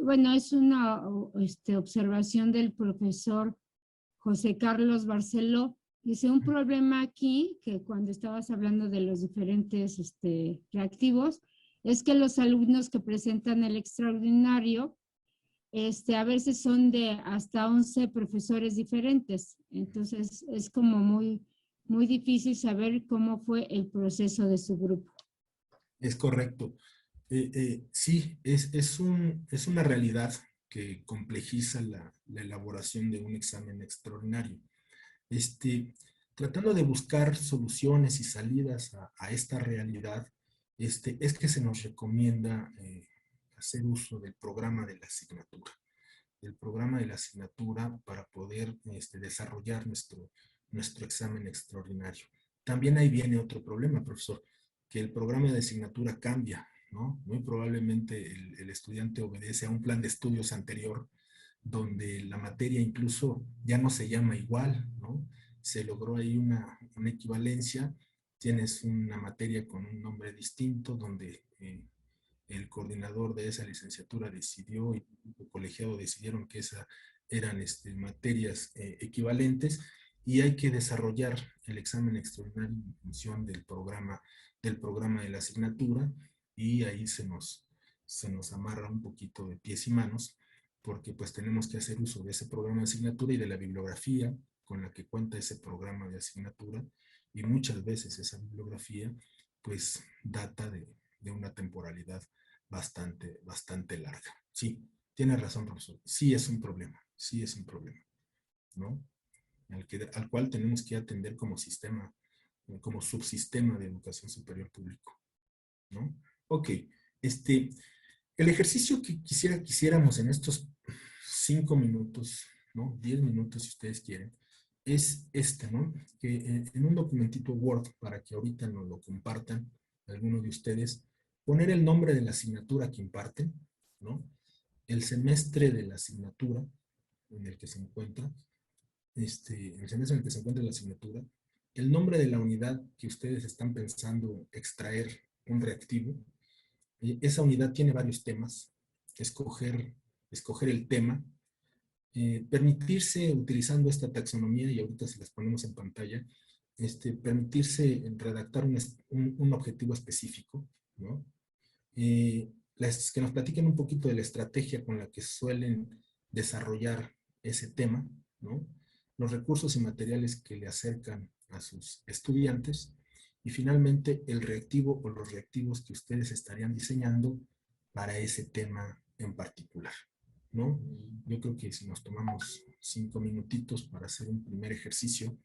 Bueno, es una observación del profesor José Carlos Barceló. Dice, un problema aquí, que cuando estabas hablando de los diferentes reactivos, es que los alumnos que presentan el extraordinario, a veces son de hasta 11 profesores diferentes. Entonces, es como muy difícil saber cómo fue el proceso de su grupo. Es correcto. Sí, es una realidad que complejiza la elaboración de un examen extraordinario. Tratando de buscar soluciones y salidas a esta realidad, es que se nos recomienda hacer uso del programa de la asignatura. Del programa de la asignatura para poder desarrollar nuestro examen extraordinario. También ahí viene otro problema, profesor, que el programa de asignatura cambia, ¿no? Muy probablemente el estudiante obedece a un plan de estudios anterior, donde la materia incluso ya no se llama igual, ¿no? Se logró ahí una equivalencia, tienes una materia con un nombre distinto, donde el coordinador de esa licenciatura decidió y el colegiado decidieron que esas eran materias equivalentes, y hay que desarrollar el examen extraordinario en función del programa de la asignatura, y ahí se nos amarra un poquito de pies y manos, porque pues tenemos que hacer uso de ese programa de asignatura y de la bibliografía con la que cuenta ese programa de asignatura, y muchas veces esa bibliografía pues data de una temporalidad bastante larga. Sí, tiene razón, profesor. Sí es un problema, ¿no? Al cual tenemos que atender como sistema, como subsistema de educación superior público, ¿no? Ok, el ejercicio que quisiéramos en estos 5 minutos, ¿no? 10 minutos si ustedes quieren, es ¿no? Que en un documentito Word, para que ahorita nos lo compartan algunos de ustedes, poner el nombre de la asignatura que imparten, ¿no? El semestre de la asignatura en el que se encuentra, el semestre en el que se encuentra la asignatura, el nombre de la unidad que ustedes están pensando extraer un reactivo. Esa unidad tiene varios temas. Escoger el tema. Permitirse, utilizando esta taxonomía, y ahorita se las ponemos en pantalla, permitirse redactar un objetivo específico, ¿no? Que nos platiquen un poquito de la estrategia con la que suelen desarrollar ese tema, ¿no? Los recursos y materiales que le acercan a sus estudiantes, y finalmente el reactivo o los reactivos que ustedes estarían diseñando para ese tema en particular, ¿no? Yo creo que si nos tomamos 5 minutitos para hacer un primer ejercicio,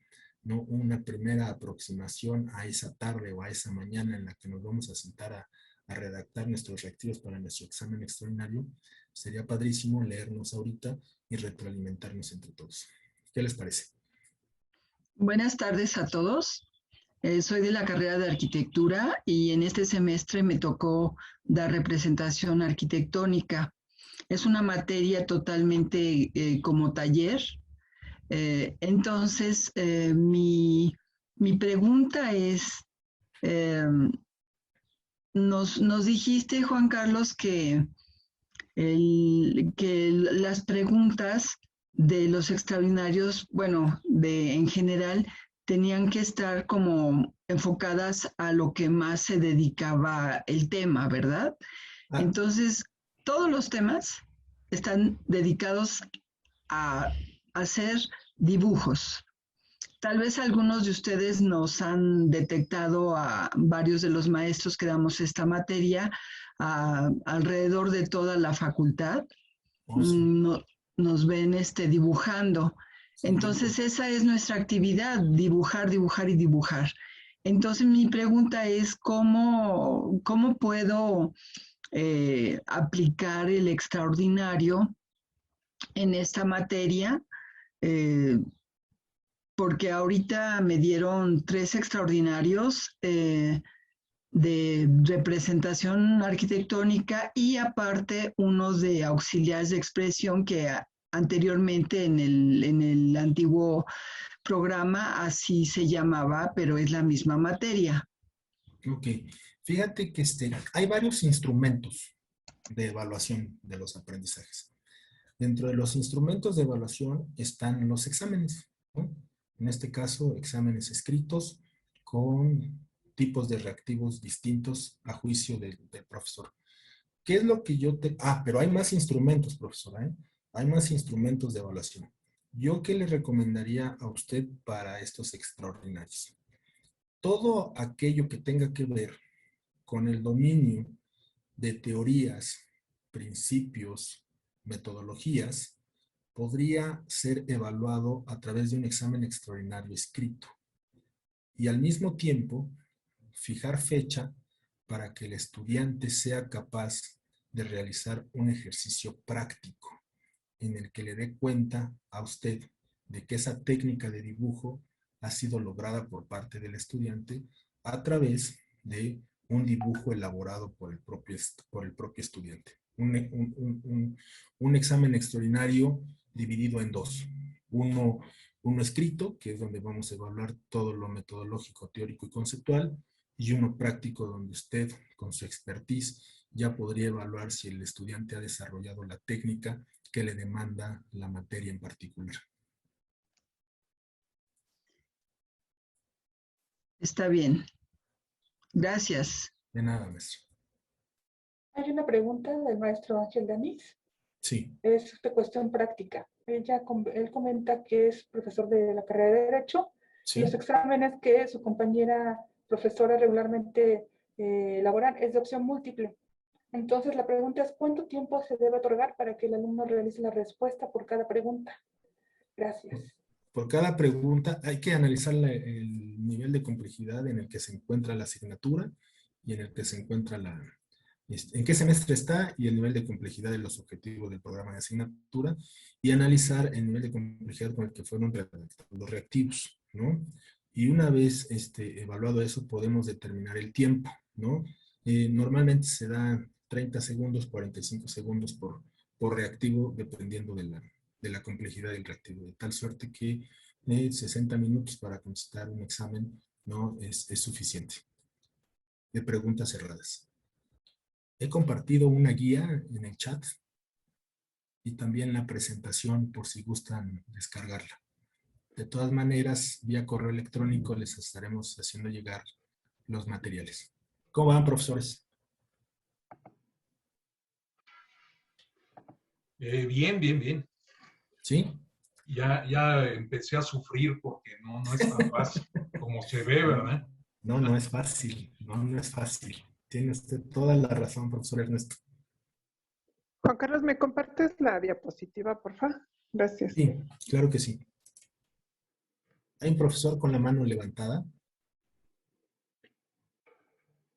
¿no? Una primera aproximación a esa tarde o a esa mañana en la que nos vamos a sentar a redactar nuestros reactivos para nuestro examen extraordinario, sería padrísimo leernos ahorita y retroalimentarnos entre todos. ¿Qué les parece? Buenas tardes a todos. Soy de la carrera de arquitectura y en este semestre me tocó dar representación arquitectónica. Es una materia totalmente como taller. Entonces, mi pregunta es, nos dijiste, Juan Carlos, que las preguntas de los extraordinarios, bueno, en general, tenían que estar como enfocadas a lo que más se dedicaba el tema, ¿verdad? Entonces, todos los temas están dedicados a hacer dibujos. Tal vez algunos de ustedes nos han detectado a varios de los maestros que damos esta materia alrededor de toda la facultad. Nos ven dibujando. Entonces esa es nuestra actividad, dibujar, dibujar y dibujar. Entonces mi pregunta es ¿cómo puedo aplicar el extraordinario en esta materia? Porque ahorita me dieron 3 extraordinarios de representación arquitectónica y aparte unos de auxiliares de expresión que anteriormente en el antiguo programa así se llamaba, pero es la misma materia. Ok, fíjate que hay varios instrumentos de evaluación de los aprendizajes. Dentro de los instrumentos de evaluación están los exámenes, ¿no? En este caso, exámenes escritos con tipos de reactivos distintos a juicio del profesor. ¿Qué es lo que yo te... pero hay más instrumentos, profesora, ¿eh? Hay más instrumentos de evaluación. ¿Yo qué le recomendaría a usted para estos extraordinarios? Todo aquello que tenga que ver con el dominio de teorías, principios, metodologías, podría ser evaluado a través de un examen extraordinario escrito. Y al mismo tiempo, fijar fecha para que el estudiante sea capaz de realizar un ejercicio práctico en el que le dé cuenta a usted de que esa técnica de dibujo ha sido lograda por parte del estudiante a través de un dibujo elaborado por el propio estudiante. Un examen extraordinario dividido en 2. Uno escrito, que es donde vamos a evaluar todo lo metodológico, teórico y conceptual, y uno práctico donde usted, con su expertise, ya podría evaluar si el estudiante ha desarrollado la técnica que le demanda la materia en particular. Está bien. Gracias. De nada, maestro. Hay una pregunta del maestro Ángel Danís. Sí. Es de cuestión práctica. Él comenta que es profesor de la carrera de Derecho. Sí. Y los exámenes que su compañera profesora regularmente elaboran es de opción múltiple. Entonces la pregunta es, ¿cuánto tiempo se debe otorgar para que el alumno realice la respuesta por cada pregunta? Gracias. Por cada pregunta hay que analizar el nivel de complejidad en el que se encuentra la asignatura y en el que se encuentra en qué semestre está y el nivel de complejidad de los objetivos del programa de asignatura, y analizar el nivel de complejidad con el que fueron redactados los reactivos, ¿no? Y una vez evaluado eso, podemos determinar el tiempo, ¿no? Normalmente se da 30 segundos, 45 segundos por reactivo, dependiendo de la complejidad del reactivo, de tal suerte que 60 minutos para contestar un examen no es suficiente. De preguntas cerradas. He compartido una guía en el chat y también la presentación por si gustan descargarla. De todas maneras, vía correo electrónico les estaremos haciendo llegar los materiales. ¿Cómo van, profesores? Bien, bien, bien. ¿Sí? Ya empecé a sufrir porque no es tan fácil como se ve, ¿verdad? No es fácil. No es fácil. Tiene usted toda la razón, profesor Ernesto. Juan Carlos, ¿me compartes la diapositiva, por favor? Gracias. Sí, claro que sí. ¿Hay un profesor con la mano levantada?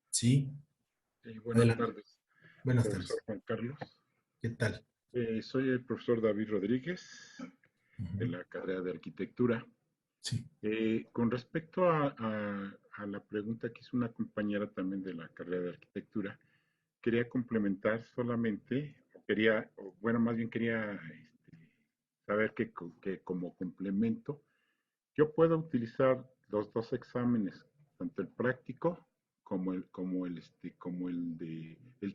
Sí. Buenas tardes. Buenas Profesor tardes. Juan Carlos. ¿Qué tal? Soy el profesor David Rodríguez, de la carrera de arquitectura. Sí. Con respecto a la pregunta que hizo una compañera también de la carrera de arquitectura, quería complementar solamente, más bien quería saber que como complemento, yo puedo utilizar los dos exámenes, tanto el práctico como el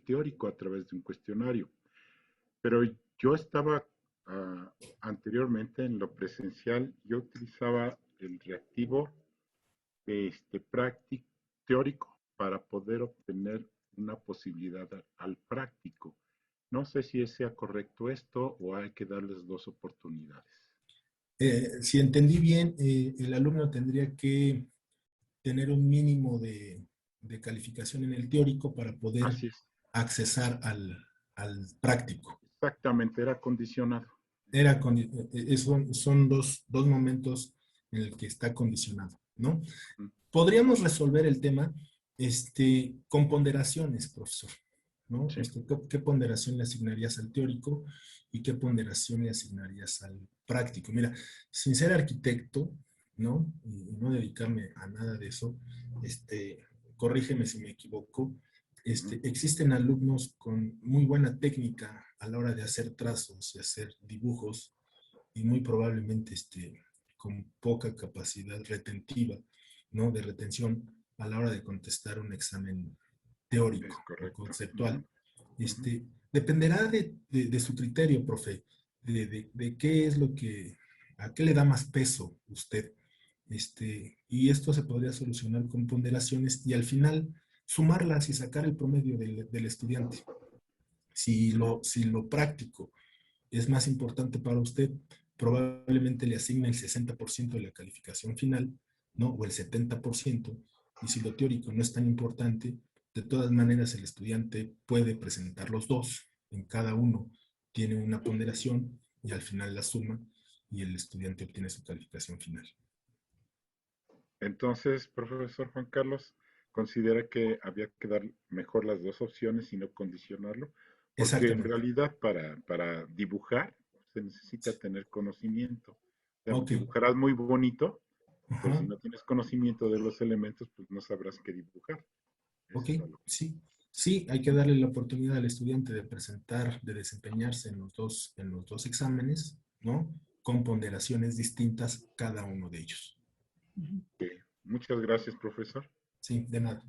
teórico a través de un cuestionario. Pero yo estaba anteriormente en lo presencial, yo utilizaba el reactivo práctico, teórico para poder obtener una posibilidad al práctico. No sé si sea correcto esto o hay que darles dos oportunidades. Si entendí bien, el alumno tendría que tener un mínimo de calificación en el teórico para poder accesar al práctico. Exactamente, era condicionado. Son dos momentos en el que está condicionado, ¿no? Podríamos resolver el tema con ponderaciones, profesor, ¿no? Sí. ¿Qué ponderación le asignarías al teórico y qué ponderación le asignarías al práctico? Mira, sin ser arquitecto, ¿no? Y no dedicarme a nada de eso, corrígeme si me equivoco, existen alumnos con muy buena técnica a la hora de hacer trazos y hacer dibujos y muy probablemente con poca capacidad retentiva, ¿no? De retención a la hora de contestar un examen teórico o conceptual. Dependerá de su criterio, profe, de qué es a qué le da más peso usted. Y esto se podría solucionar con ponderaciones y al final sumarlas y sacar el promedio del estudiante. Si lo práctico es más importante para usted, probablemente le asigne el 60% de la calificación final, ¿no? O el 70%, y si lo teórico no es tan importante, de todas maneras el estudiante puede presentar los dos, en cada uno tiene una ponderación y al final la suma y el estudiante obtiene su calificación final. Entonces, profesor Juan Carlos, ¿considera que había que dar mejor las dos opciones y no condicionarlo? Porque en realidad para dibujar se necesita tener conocimiento. Dibujarás muy bonito, pero si no tienes conocimiento de los elementos, pues no sabrás qué dibujar. Sí, hay que darle la oportunidad al estudiante de presentar, de desempeñarse en los dos exámenes, ¿no? Con ponderaciones distintas cada uno de ellos. Muchas gracias, profesor. Sí, de nada.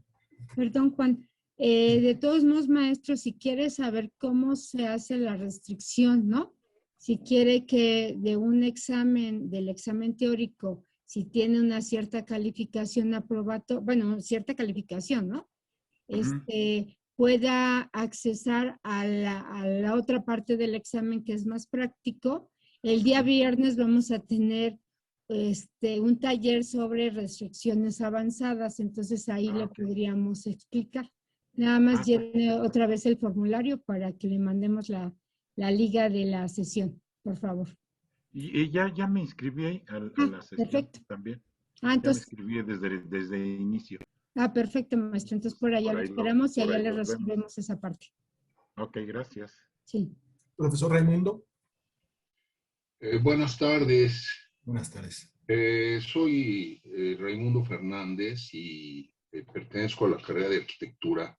Perdón, Juan. De todos modos, maestro, si quiere saber cómo se hace la restricción, ¿no? Si quiere que del examen teórico, si tiene una cierta calificación cierta calificación, ¿no? Pueda accesar a la otra parte del examen que es más práctico. El día viernes vamos a tener un taller sobre restricciones avanzadas, entonces ahí le podríamos explicar. Nada más llene otra vez el formulario para que le mandemos la liga de la sesión, por favor. Y ya me inscribí a la sesión. Perfecto. También. Entonces, ya me inscribí desde el inicio. Perfecto, maestro. Entonces por allá lo esperamos y allá le resolvemos esa parte. Ok, gracias. Sí. Profesor Raimundo. Buenas tardes. Buenas tardes. Soy Raimundo Fernández y pertenezco a la carrera de arquitectura.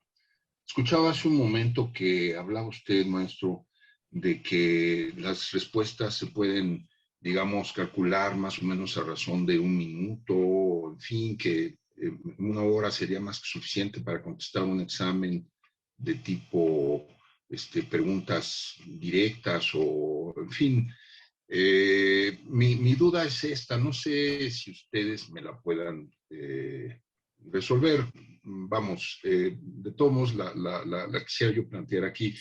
Escuchaba hace un momento que hablaba usted, maestro, de que las respuestas se pueden, digamos, calcular más o menos a razón de un minuto, en fin, que una hora sería más que suficiente para contestar un examen de tipo preguntas directas o, en fin. Mi duda es esta, no sé si ustedes me la puedan resolver. Vamos, de todos modos, la quisiera yo plantear aquí.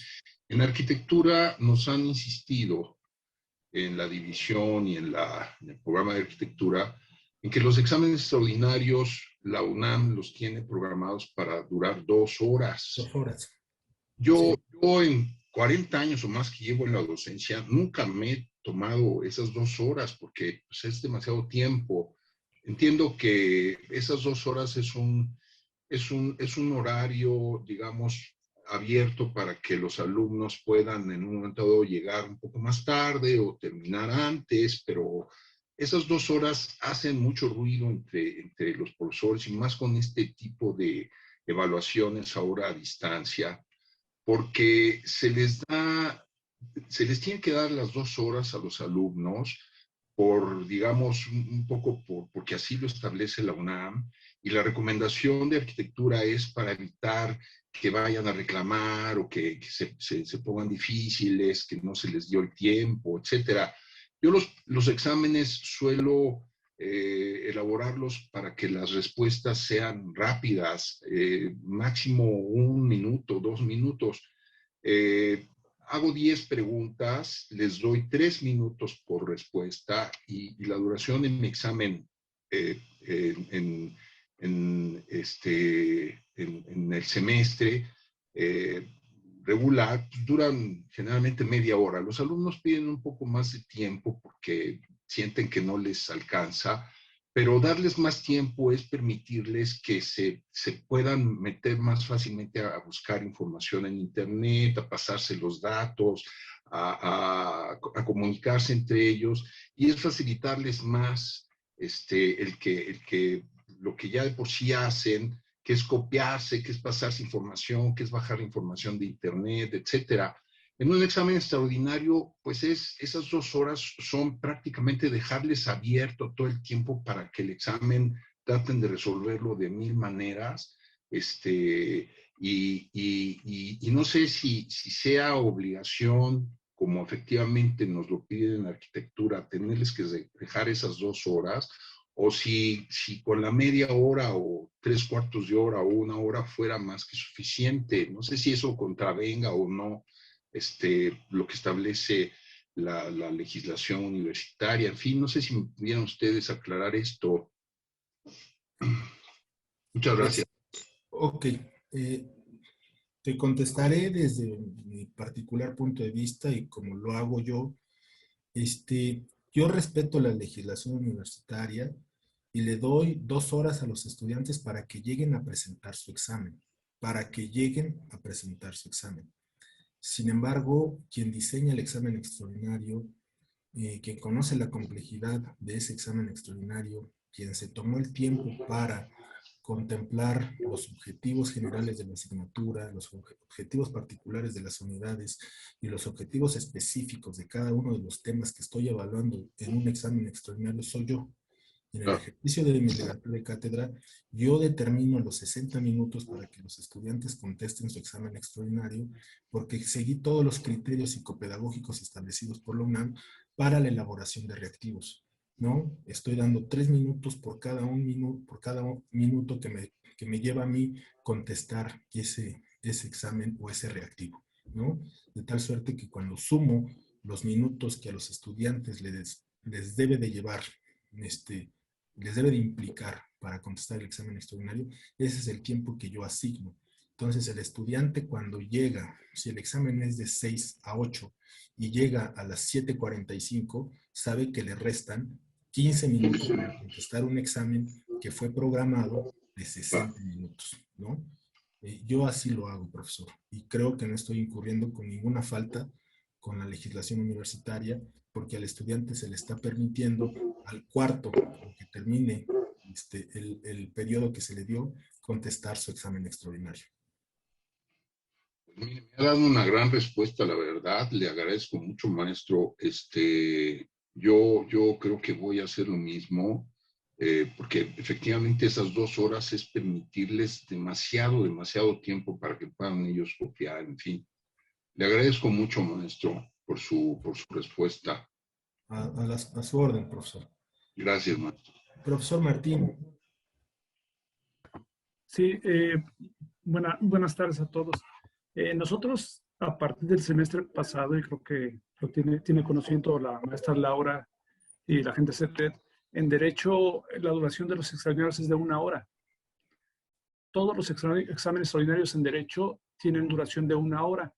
En arquitectura nos han insistido en la división y en el programa de arquitectura en que los exámenes extraordinarios, la UNAM los tiene programados para durar 2 horas. 2 horas. Yo en 40 años o más que llevo en la docencia, nunca me he tomado esas 2 horas porque pues, es demasiado tiempo. Entiendo que esas 2 horas es un horario, digamos, abierto para que los alumnos puedan en un momento dado llegar un poco más tarde o terminar antes, pero esas 2 horas hacen mucho ruido entre los profesores y más con este tipo de evaluaciones ahora a distancia, porque se les tiene que dar las 2 horas a los alumnos por, digamos, un poco porque así lo establece la UNAM, y la recomendación de arquitectura es para evitar que vayan a reclamar o que se pongan difíciles, que no se les dio el tiempo, etcétera. Yo los exámenes suelo elaborarlos para que las respuestas sean rápidas, máximo 1 minuto, 2 minutos. Hago 10 preguntas, les doy 3 minutos por respuesta y la duración de mi examen en el semestre regular pues, duran generalmente media hora. Los alumnos piden un poco más de tiempo porque sienten que no les alcanza, pero darles más tiempo es permitirles que se puedan meter más fácilmente a buscar información en Internet, a pasarse los datos, a comunicarse entre ellos, y es facilitarles más lo que ya de por sí hacen, que es copiarse, que es pasarse información, que es bajar información de Internet, etcétera. En un examen extraordinario, pues esas 2 horas son prácticamente dejarles abierto todo el tiempo para que el examen traten de resolverlo de 1000 maneras. Y no sé si sea obligación, como efectivamente nos lo piden en arquitectura, tenerles que dejar esas 2 horas, o si con la media hora o 3/4 de hora o 1 hora fuera más que suficiente. No sé si eso contravenga o no lo que establece la legislación universitaria. En fin, no sé si me pudieran ustedes aclarar esto. Muchas gracias. Ok. Te contestaré desde mi particular punto de vista y como lo hago yo. Yo respeto la legislación universitaria y le doy 2 horas a los estudiantes para que lleguen a presentar su examen. Sin embargo, quien diseña el examen extraordinario, quien conoce la complejidad de ese examen extraordinario, quien se tomó el tiempo para contemplar los objetivos generales de la asignatura, los objetivos particulares de las unidades y los objetivos específicos de cada uno de los temas que estoy evaluando en un examen extraordinario, soy yo. En el ejercicio de mi libertad de cátedra, yo determino los 60 minutos para que los estudiantes contesten su examen extraordinario, porque seguí todos los criterios psicopedagógicos establecidos por la UNAM para la elaboración de reactivos, ¿no? Estoy dando 3 minutos por cada minuto que me lleva a mí contestar ese examen o ese reactivo, ¿no? De tal suerte que cuando sumo los minutos que a los estudiantes les debe de llevar les debe de implicar para contestar el examen extraordinario, ese es el tiempo que yo asigno. Entonces, el estudiante cuando llega, si el examen es de 6 a 8 y llega a las 7:45, sabe que le restan 15 minutos para contestar un examen que fue programado de 60 minutos, ¿no? Yo así lo hago, profesor, y creo que no estoy incurriendo con ninguna falta con la legislación universitaria, porque al estudiante se le está permitiendo al cuarto que termine el periodo que se le dio, contestar su examen extraordinario. Mire, me ha dado una gran respuesta, la verdad. Le agradezco mucho, maestro. Yo creo que voy a hacer lo mismo, porque efectivamente esas 2 horas es permitirles demasiado tiempo para que puedan ellos copiar, en fin. Le agradezco mucho, maestro, por su respuesta. A su orden, profesor. Gracias, maestro. Profesor Martín. Sí, buenas tardes a todos. Nosotros, a partir del semestre pasado, y creo que lo tiene conocimiento la maestra Laura y la gente de CETED, en Derecho la duración de los extraordinarios es de 1 hora. Todos los exámenes extraordinarios en Derecho tienen duración de 1 hora.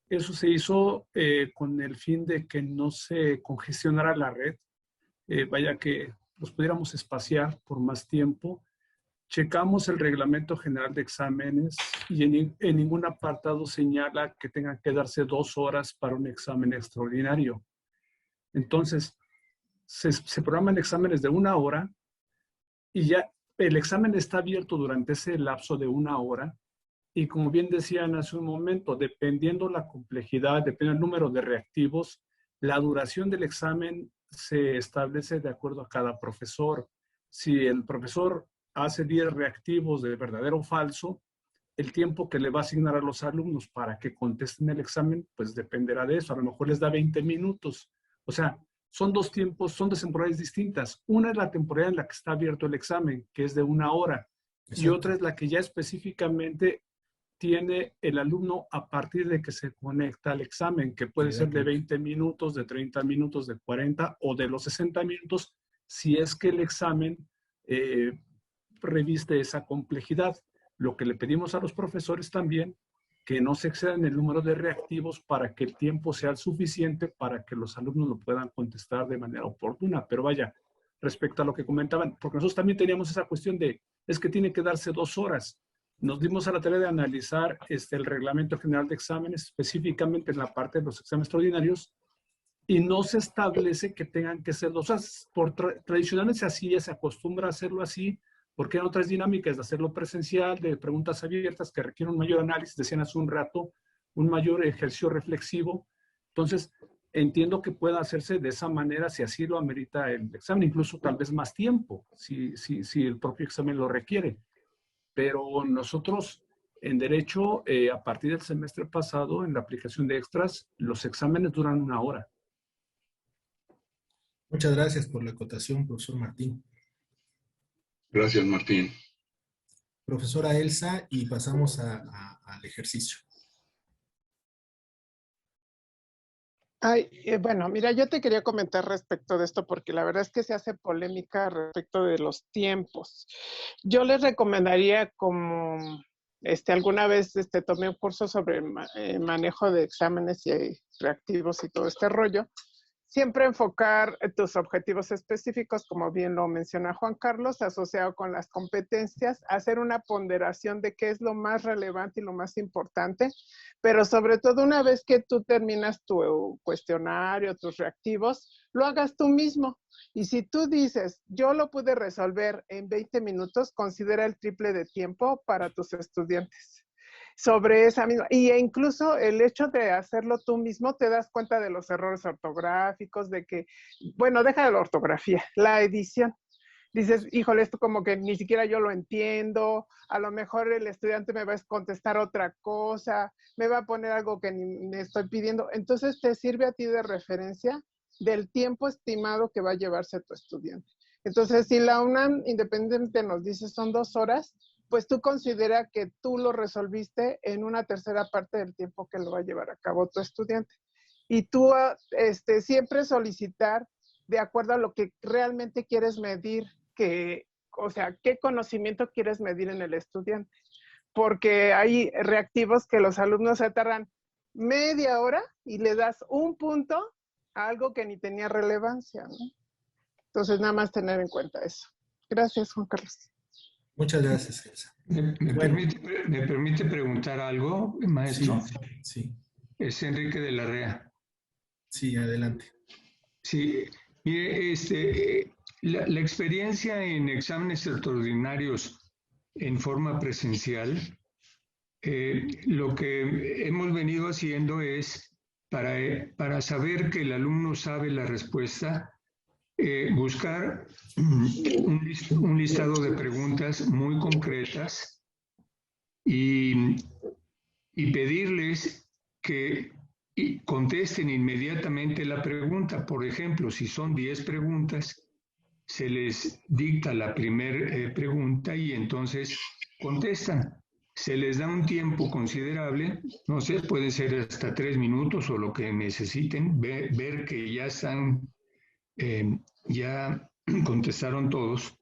Eso se hizo con el fin de que no se congestionara la red, vaya que los pudiéramos espaciar por más tiempo. Checamos el Reglamento General de Exámenes y en ningún apartado señala que tengan que darse 2 horas para un examen extraordinario. Entonces, se programan exámenes de 1 hora y ya el examen está abierto durante ese lapso de 1 hora. Y como bien decían hace un momento, dependiendo la complejidad, dependiendo el número de reactivos, la duración del examen se establece de acuerdo a cada profesor. Si el profesor hace 10 reactivos de verdadero o falso, el tiempo que le va a asignar a los alumnos para que contesten el examen, pues dependerá de eso. A lo mejor les da 20 minutos. O sea, son 2 tiempos, son 2 temporalidades distintas. Una es la temporalidad en la que está abierto el examen, que es de 1 hora. Exacto. Y otra es la que ya específicamente tiene el alumno a partir de que se conecta al examen, que puede ser de 20 minutos, de 30 minutos, de 40 o de los 60 minutos, si es que el examen reviste esa complejidad. Lo que le pedimos a los profesores también, que no se excedan el número de reactivos para que el tiempo sea suficiente para que los alumnos lo puedan contestar de manera oportuna. Pero vaya, respecto a lo que comentaban, porque nosotros también teníamos esa cuestión de, es que tiene que darse 2 horas. Nos dimos a la tarea de analizar el Reglamento General de Exámenes, específicamente en la parte de los exámenes extraordinarios, y no se establece que tengan que ser 2 horas. Tradicionalmente así se acostumbra a hacerlo así, porque hay otras dinámicas de hacerlo presencial, de preguntas abiertas que requieren un mayor análisis, decían hace un rato, un mayor ejercicio reflexivo. Entonces, entiendo que pueda hacerse de esa manera si así lo amerita el examen, incluso tal vez más tiempo, si el propio examen lo requiere. Pero nosotros en Derecho, a partir del semestre pasado, en la aplicación de extras, los exámenes duran 1 hora. Muchas gracias por la acotación, profesor Martín. Gracias, Martín. Profesora Elsa, y pasamos al ejercicio. Bueno, mira, yo te quería comentar respecto de esto porque la verdad es que se hace polémica respecto de los tiempos. Yo les recomendaría, como alguna vez tomé un curso sobre manejo de exámenes y reactivos y todo este rollo, siempre enfocar tus objetivos específicos, como bien lo menciona Juan Carlos, asociado con las competencias, hacer una ponderación de qué es lo más relevante y lo más importante, pero sobre todo una vez que tú terminas tu cuestionario, tus reactivos, lo hagas tú mismo. Y si tú dices, yo lo pude resolver en 20 minutos, considera el triple de tiempo para tus estudiantes. Sobre esa misma, y incluso el hecho de hacerlo tú mismo, te das cuenta de los errores ortográficos, de que, bueno, deja de la ortografía, la edición. Dices, híjole, esto como que ni siquiera yo lo entiendo, a lo mejor el estudiante me va a contestar otra cosa, me va a poner algo que ni me estoy pidiendo. Entonces te sirve a ti de referencia del tiempo estimado que va a llevarse tu estudiante. Entonces, si la UNAM independiente nos dice son 2 horas, pues tú considera que tú lo resolviste en una tercera parte del tiempo que lo va a llevar a cabo tu estudiante. Y tú siempre solicitar de acuerdo a lo que realmente quieres medir, o sea, qué conocimiento quieres medir en el estudiante. Porque hay reactivos que los alumnos se tardan media hora y le das 1 punto a algo que ni tenía relevancia, ¿no? Entonces, nada más tener en cuenta eso. Gracias, Juan Carlos. Muchas gracias, Elsa. ¿Me permite preguntar algo, maestro? Sí. Es Enrique de la Rea. Sí, adelante. Sí, mire, la experiencia en exámenes extraordinarios en forma presencial lo que hemos venido haciendo es, para saber que el alumno sabe la respuesta, buscar un listado de preguntas muy concretas y pedirles que contesten inmediatamente la pregunta. Por ejemplo, si son 10 preguntas, se les dicta la primera pregunta y entonces contestan. Se les da un tiempo considerable, no sé, puede ser hasta 3 minutos o lo que necesiten, ver que ya están, ya contestaron todos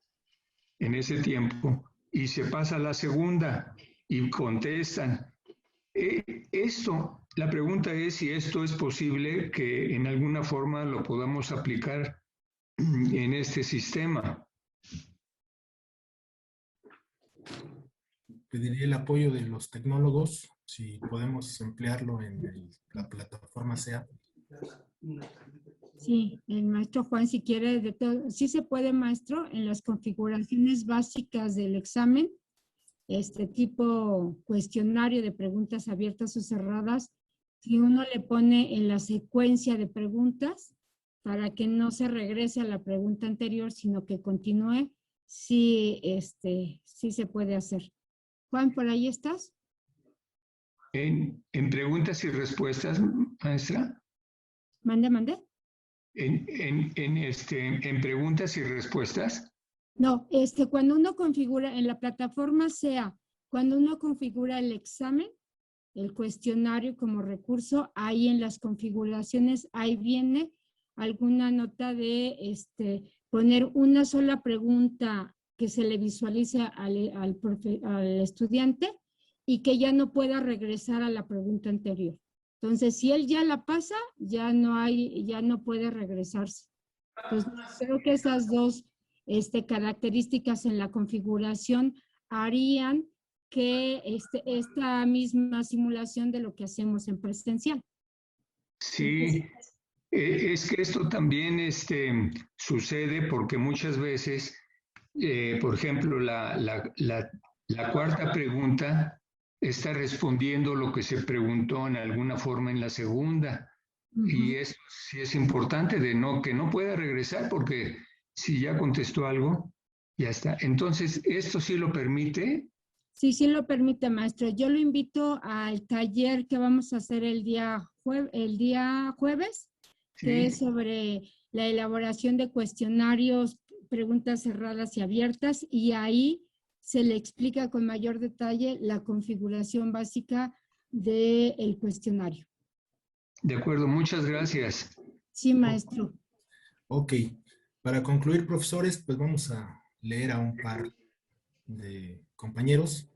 en ese tiempo, y se pasa a la segunda y contestan. La pregunta es si esto es posible que en alguna forma lo podamos aplicar en este sistema. Pediría el apoyo de los tecnólogos, si podemos emplearlo en la plataforma SEA. Sí, el maestro Juan, si quiere, sí se puede, maestro, en las configuraciones básicas del examen, tipo cuestionario de preguntas abiertas o cerradas, si uno le pone en la secuencia de preguntas para que no se regrese a la pregunta anterior, sino que continúe, sí, sí se puede hacer. Juan, ¿por ahí estás? En preguntas y respuestas, maestra. Mande. En preguntas y respuestas. No, cuando uno configura en la plataforma SEA, cuando uno configura el examen, el cuestionario como recurso, ahí en las configuraciones, ahí viene alguna nota de poner una sola pregunta que se le visualice al estudiante y que ya no pueda regresar a la pregunta anterior. Entonces, si él ya la pasa, ya no puede regresarse. Entonces, creo que esas dos características en la configuración harían que esta misma simulación de lo que hacemos en presencial. Sí, es que esto también sucede porque muchas veces, por ejemplo, la cuarta pregunta está respondiendo lo que se preguntó en alguna forma en la segunda. Y eso sí es importante, que no pueda regresar, porque si ya contestó algo, ya está. Entonces, ¿esto sí lo permite? Sí, sí lo permite, maestro. Yo lo invito al taller que vamos a hacer el día jueves, sí, que es sobre la elaboración de cuestionarios, preguntas cerradas y abiertas, y ahí se le explica con mayor detalle la configuración básica del cuestionario. De acuerdo, muchas gracias. Sí, maestro. Ok, para concluir, profesores, pues vamos a leer a un par de compañeros.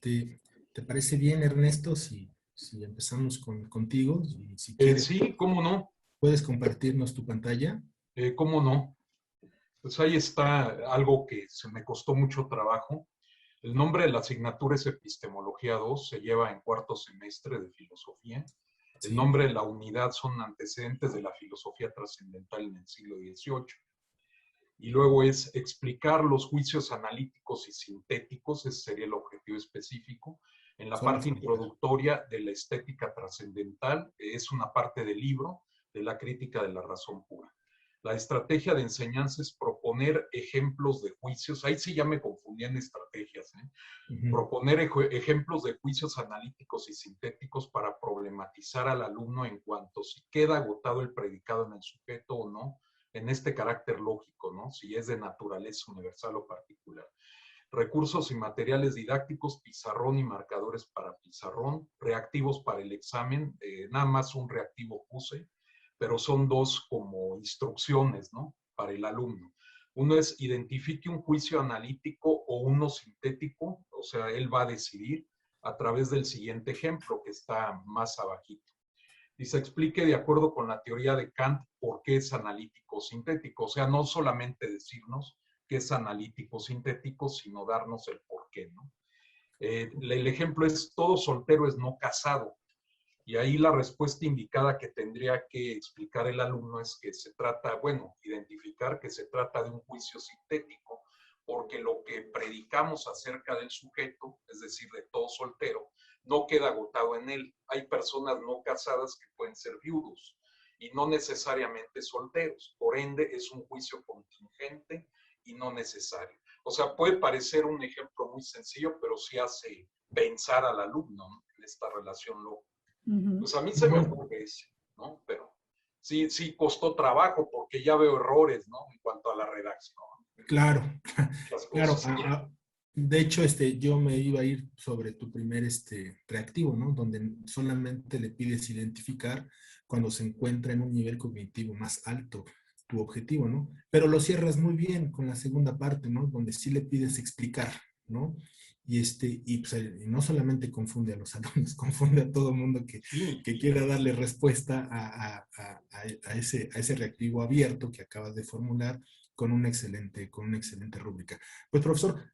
¿Te parece bien, Ernesto, si empezamos contigo? Y si quieres, sí, cómo no. ¿Puedes compartirnos tu pantalla? Cómo no. Pues ahí está algo que se me costó mucho trabajo. El nombre de la asignatura es Epistemología 2, se lleva en cuarto semestre de filosofía. El nombre de la unidad son Antecedentes de la filosofía trascendental en el siglo XVIII. Y luego es explicar los juicios analíticos y sintéticos, ese sería el objetivo específico. En la parte introductoria de la estética trascendental, es una parte del libro de la crítica de la razón pura. La estrategia de enseñanza es proponer ejemplos de juicios, ahí sí ya me confundí en estrategias, proponer ejemplos de juicios analíticos y sintéticos para problematizar al alumno en cuanto si queda agotado el predicado en el sujeto o no, en este carácter lógico, ¿no? Si es de naturaleza universal o particular. Recursos y materiales didácticos, pizarrón y marcadores para pizarrón, reactivos para el examen, nada más un reactivo puse, pero son dos como instrucciones, ¿no? Para el alumno. Uno es identifique un juicio analítico o uno sintético, o sea, él va a decidir a través del siguiente ejemplo que está más abajito. Y se explique de acuerdo con la teoría de Kant por qué es analítico sintético. O sea, no solamente decirnos que es analítico sintético, sino darnos el por qué, ¿no? El ejemplo es todo soltero es no casado. Y ahí la respuesta indicada que tendría que explicar el alumno es que se trata, bueno, identificar que se trata de un juicio sintético, porque lo que predicamos acerca del sujeto, es decir, de todo soltero, no queda agotado en él. Hay personas no casadas que pueden ser viudos y no necesariamente solteros. Por ende, es un juicio contingente y no necesario. O sea, puede parecer un ejemplo muy sencillo, pero sí hace pensar al alumno, ¿no?, en esta relación loca. Pues a mí se me ocurre ese, ¿no? Pero sí costó trabajo porque ya veo errores, ¿no?, en cuanto a la redacción. Claro, claro. De hecho, yo me iba a ir sobre tu primer reactivo, ¿no? Donde solamente le pides identificar cuando se encuentra en un nivel cognitivo más alto tu objetivo, ¿no? Pero lo cierras muy bien con la segunda parte, ¿no? Donde sí le pides explicar, ¿no? Y pues, no solamente confunde a los alumnos, confunde a todo el mundo que quiera darle respuesta a ese reactivo abierto que acabas de formular con una excelente rúbrica. Pues, profesor,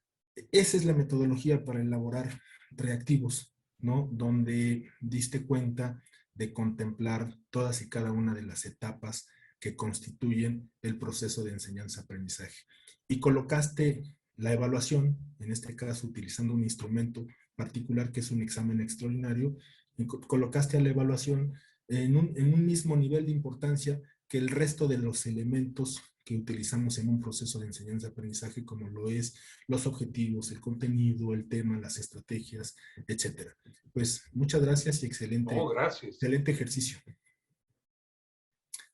esa es la metodología para elaborar reactivos, ¿no? Donde diste cuenta de contemplar todas y cada una de las etapas que constituyen el proceso de enseñanza-aprendizaje. Y colocaste la evaluación, en este caso utilizando un instrumento particular que es un examen extraordinario, y colocaste a la evaluación en un mismo nivel de importancia que el resto de los elementos que utilizamos en un proceso de enseñanza-aprendizaje, como lo es los objetivos, el contenido, el tema, las estrategias, etcétera. Pues muchas gracias y excelente, excelente ejercicio.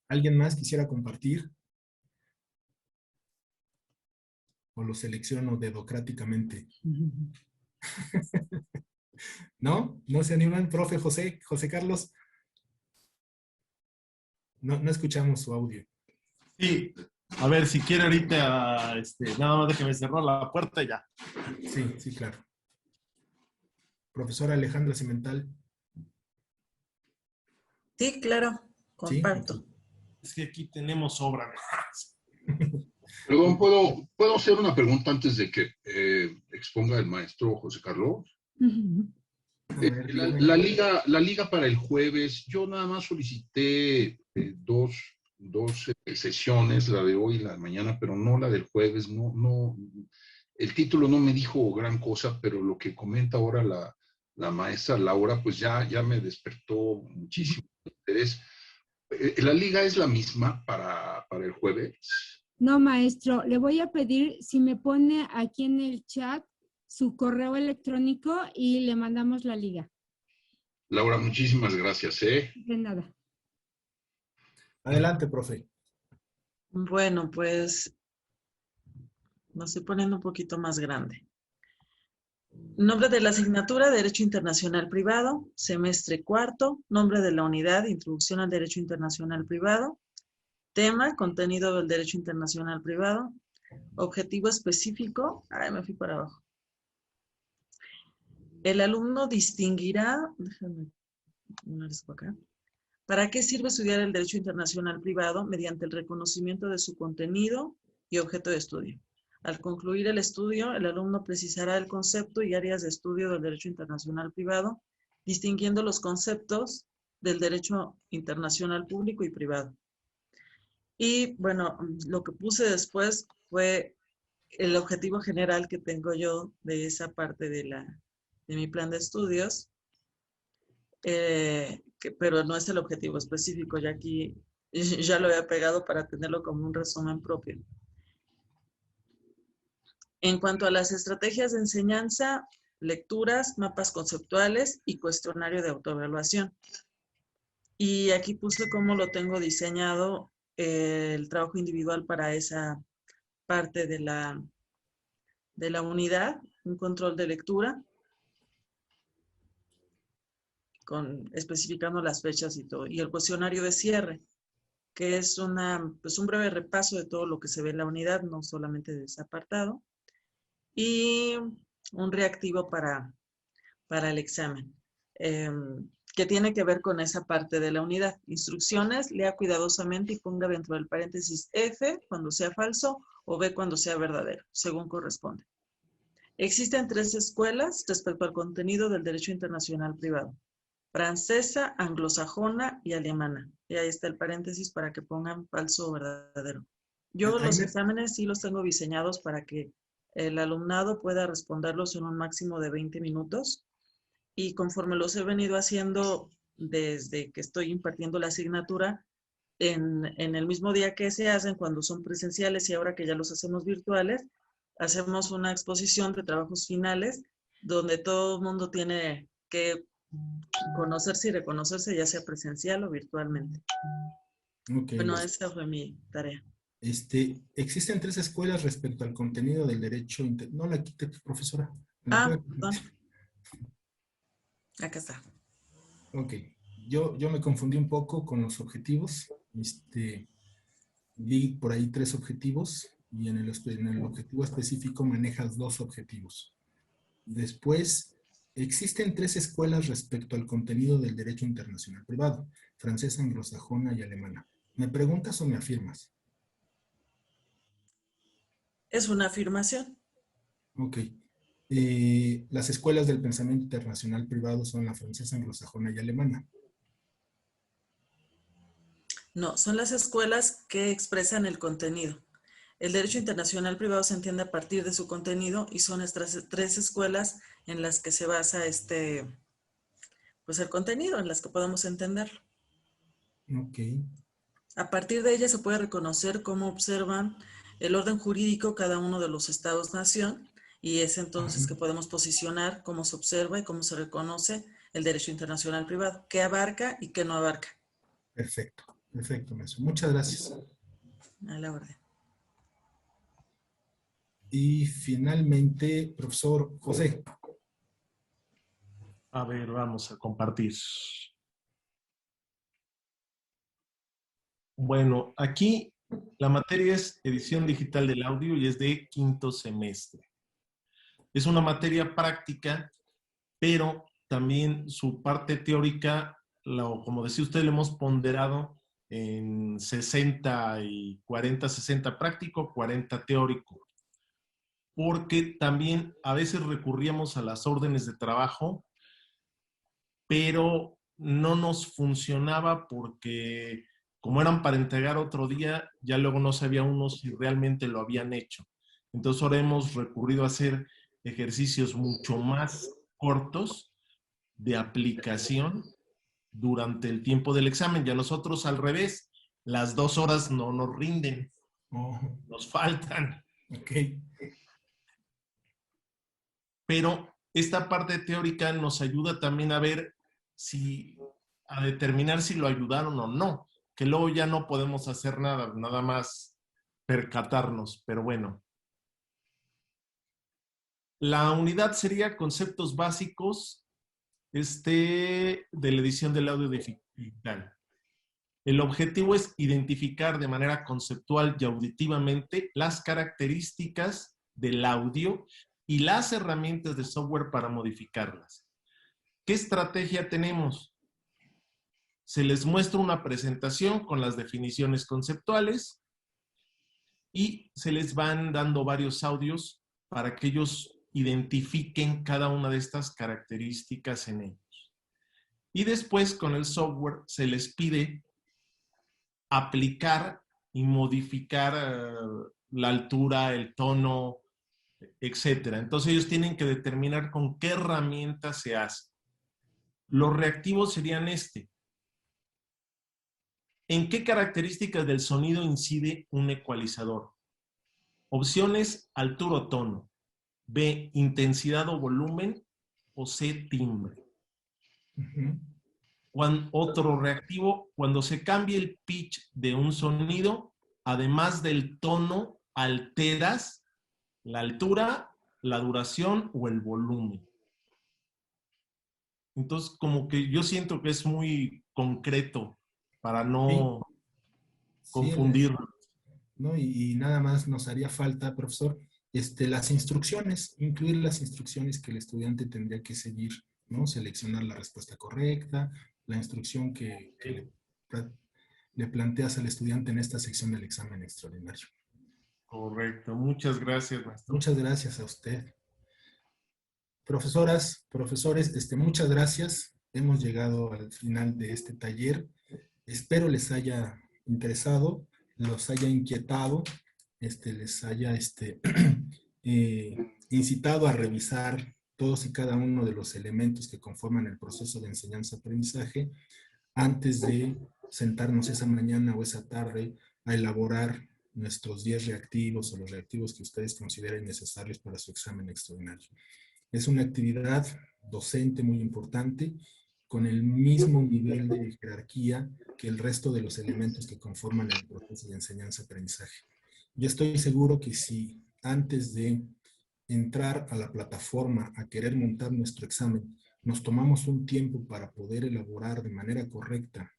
¿Alguien más quisiera compartir? ¿O lo selecciono dedocráticamente? ¿No? ¿No se animan, profe José Carlos? No escuchamos su audio. Sí, a ver, si quiere ahorita, nada más de que me cerró la puerta y ya. Sí, claro. Profesora Alejandra Cimental. Sí, claro, comparto. ¿Sí? Es que aquí tenemos obra. Perdón, ¿puedo hacer una pregunta antes de que exponga el maestro José Carlos? La liga para el jueves, yo nada más solicité dos sesiones, la de hoy y la de mañana, pero no la del jueves. No, el título no me dijo gran cosa, pero lo que comenta ahora la maestra Laura, pues ya me despertó muchísimo interés. ¿La liga es la misma para el jueves? No, maestro, le voy a pedir si me pone aquí en el chat su correo electrónico y le mandamos la liga. Laura, muchísimas gracias. De nada. Adelante, profe. Bueno, pues lo estoy poniendo un poquito más grande. Nombre de la asignatura, Derecho Internacional Privado, semestre cuarto. Nombre de la unidad, Introducción al Derecho Internacional Privado. Tema, contenido del Derecho Internacional Privado. Objetivo específico. Ay, me fui para abajo. El alumno distinguirá, déjame poner esto acá. ¿Para qué sirve estudiar el Derecho Internacional Privado? Mediante el reconocimiento de su contenido y objeto de estudio. Al concluir el estudio, el alumno precisará el concepto y áreas de estudio del Derecho Internacional Privado, distinguiendo los conceptos del Derecho Internacional Público y Privado. Y bueno, lo que puse después fue el objetivo general que tengo yo de esa parte de mi plan de estudios, pero no es el objetivo específico, ya aquí ya lo había pegado para tenerlo como un resumen propio. En cuanto a las estrategias de enseñanza, lecturas, mapas conceptuales y cuestionario de autoevaluación. Y aquí puse cómo lo tengo diseñado el trabajo individual para esa parte de la unidad, un control de lectura, especificando las fechas y todo, y el cuestionario de cierre, que es un breve repaso de todo lo que se ve en la unidad, no solamente de ese apartado, y un reactivo para el examen, que tiene que ver con esa parte de la unidad. Instrucciones, lea cuidadosamente y ponga dentro del paréntesis F cuando sea falso o B cuando sea verdadero, según corresponde. Existen 3 escuelas respecto al contenido del Derecho Internacional Privado: francesa, anglosajona y alemana. Y ahí está el paréntesis para que pongan falso o verdadero. Yo los exámenes sí los tengo diseñados para que el alumnado pueda responderlos en un máximo de 20 minutos. y conforme los he venido haciendo desde que estoy impartiendo la asignatura, en el mismo día que se hacen, cuando son presenciales y ahora que ya los hacemos virtuales, hacemos una exposición de trabajos finales donde todo el mundo tiene que conocerse y reconocerse, ya sea presencial o virtualmente. Okay, bueno, esa fue mi tarea. Existen 3 escuelas respecto al contenido del derecho. No la quite, profesora. Perdón. Acá está. Ok. Yo me confundí un poco con los objetivos. Vi por ahí 3 objetivos y en el objetivo específico manejas 2 objetivos. Después, existen 3 escuelas respecto al contenido del derecho internacional privado: francesa, anglosajona y alemana. ¿Me preguntas o me afirmas? Es una afirmación. Ok. Las escuelas del pensamiento internacional privado son la francesa, anglosajona y alemana. No, son las escuelas que expresan el contenido. El derecho internacional privado se entiende a partir de su contenido y son estas 3 escuelas en las que se basa pues el contenido, en las que podemos entenderlo. Ok. A partir de ellas se puede reconocer cómo observan el orden jurídico cada uno de los estados-nación y es entonces que podemos posicionar cómo se observa y cómo se reconoce el derecho internacional privado, qué abarca y qué no abarca. Perfecto, perfecto, maestro. Muchas gracias. A la orden. Y finalmente, profesor José. A ver, vamos a compartir. Bueno, aquí la materia es edición digital del audio y es de 5º semestre. Es una materia práctica, pero también su parte teórica, como decía usted, lo hemos ponderado en 60 y 40, 60 práctico, 40 teórico. Porque también a veces recurríamos a las órdenes de trabajo, pero no nos funcionaba porque como eran para entregar otro día, ya luego no sabía uno si realmente lo habían hecho. Entonces ahora hemos recurrido a hacer ejercicios mucho más cortos de aplicación durante el tiempo del examen. Ya nosotros al revés, las 2 horas no nos rinden, nos faltan. Ok. Pero esta parte teórica nos ayuda también a ver a determinar si lo ayudaron o no, que luego ya no podemos hacer nada más percatarnos, pero bueno. La unidad sería conceptos básicos de la edición del audio digital. El objetivo es identificar de manera conceptual y auditivamente las características del audio y las herramientas de software para modificarlas. ¿Qué estrategia tenemos? Se les muestra una presentación con las definiciones conceptuales y se les van dando varios audios para que ellos identifiquen cada una de estas características en ellos. Y después con el software se les pide aplicar y modificar la altura, el tono, etc. Entonces ellos tienen que determinar con qué herramienta se hace. Los reactivos serían ¿En qué características del sonido incide un ecualizador? Opciones: altura o tono. B, intensidad o volumen. O C, timbre. Otro reactivo, cuando se cambie el pitch de un sonido, además del tono, alteras la altura, la duración o el volumen. Entonces, como que yo siento que es muy concreto para no confundirlo. ¿No? Y nada más nos haría falta, profesor, las instrucciones, incluir las instrucciones que el estudiante tendría que seguir, ¿no? Seleccionar la respuesta correcta, la instrucción que le planteas al estudiante en esta sección del examen extraordinario. Correcto. Muchas gracias, maestro. Muchas gracias a usted. Profesoras, profesores, muchas gracias. Hemos llegado al final de este taller. Espero les haya interesado, los haya inquietado, les haya incitado a revisar todos y cada uno de los elementos que conforman el proceso de enseñanza-aprendizaje antes de sentarnos esa mañana o esa tarde a elaborar nuestros 10 reactivos o los reactivos que ustedes consideren necesarios para su examen extraordinario. Es una actividad docente muy importante, con el mismo nivel de jerarquía que el resto de los elementos que conforman el proceso de enseñanza-aprendizaje. Yo estoy seguro que si antes de entrar a la plataforma a querer montar nuestro examen, nos tomamos un tiempo para poder elaborar de manera correcta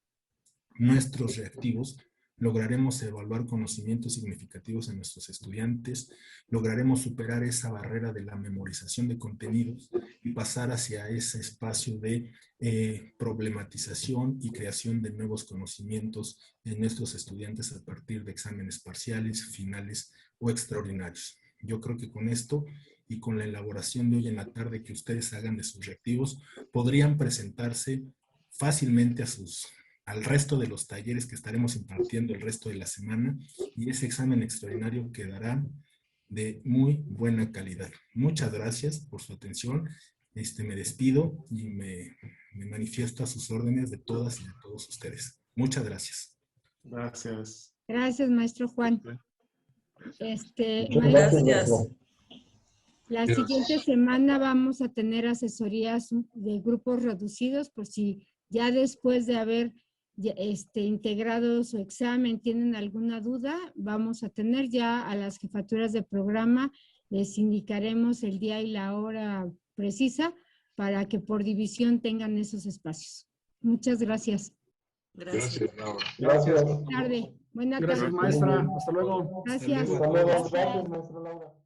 nuestros reactivos, lograremos evaluar conocimientos significativos en nuestros estudiantes, lograremos superar esa barrera de la memorización de contenidos y pasar hacia ese espacio de problematización y creación de nuevos conocimientos en nuestros estudiantes a partir de exámenes parciales, finales o extraordinarios. Yo creo que con esto y con la elaboración de hoy en la tarde que ustedes hagan de sus reactivos, podrían presentarse fácilmente al resto de los talleres que estaremos impartiendo el resto de la semana, y ese examen extraordinario quedará de muy buena calidad. Muchas gracias por su atención. Me despido y me manifiesto a sus órdenes de todas y de todos ustedes. Muchas gracias. Gracias. Gracias, maestro Juan. Gracias. La siguiente semana vamos a tener asesorías de grupos reducidos, por si ya después de haber integrado su examen tienen alguna duda, vamos a tener ya a las jefaturas de programa, les indicaremos el día y la hora precisa para que por división tengan esos espacios. Muchas gracias. Gracias. Gracias. Buena tarde. Buena tarde. Gracias, maestra. Hasta luego. Gracias. Hasta luego. Gracias, maestra Laura.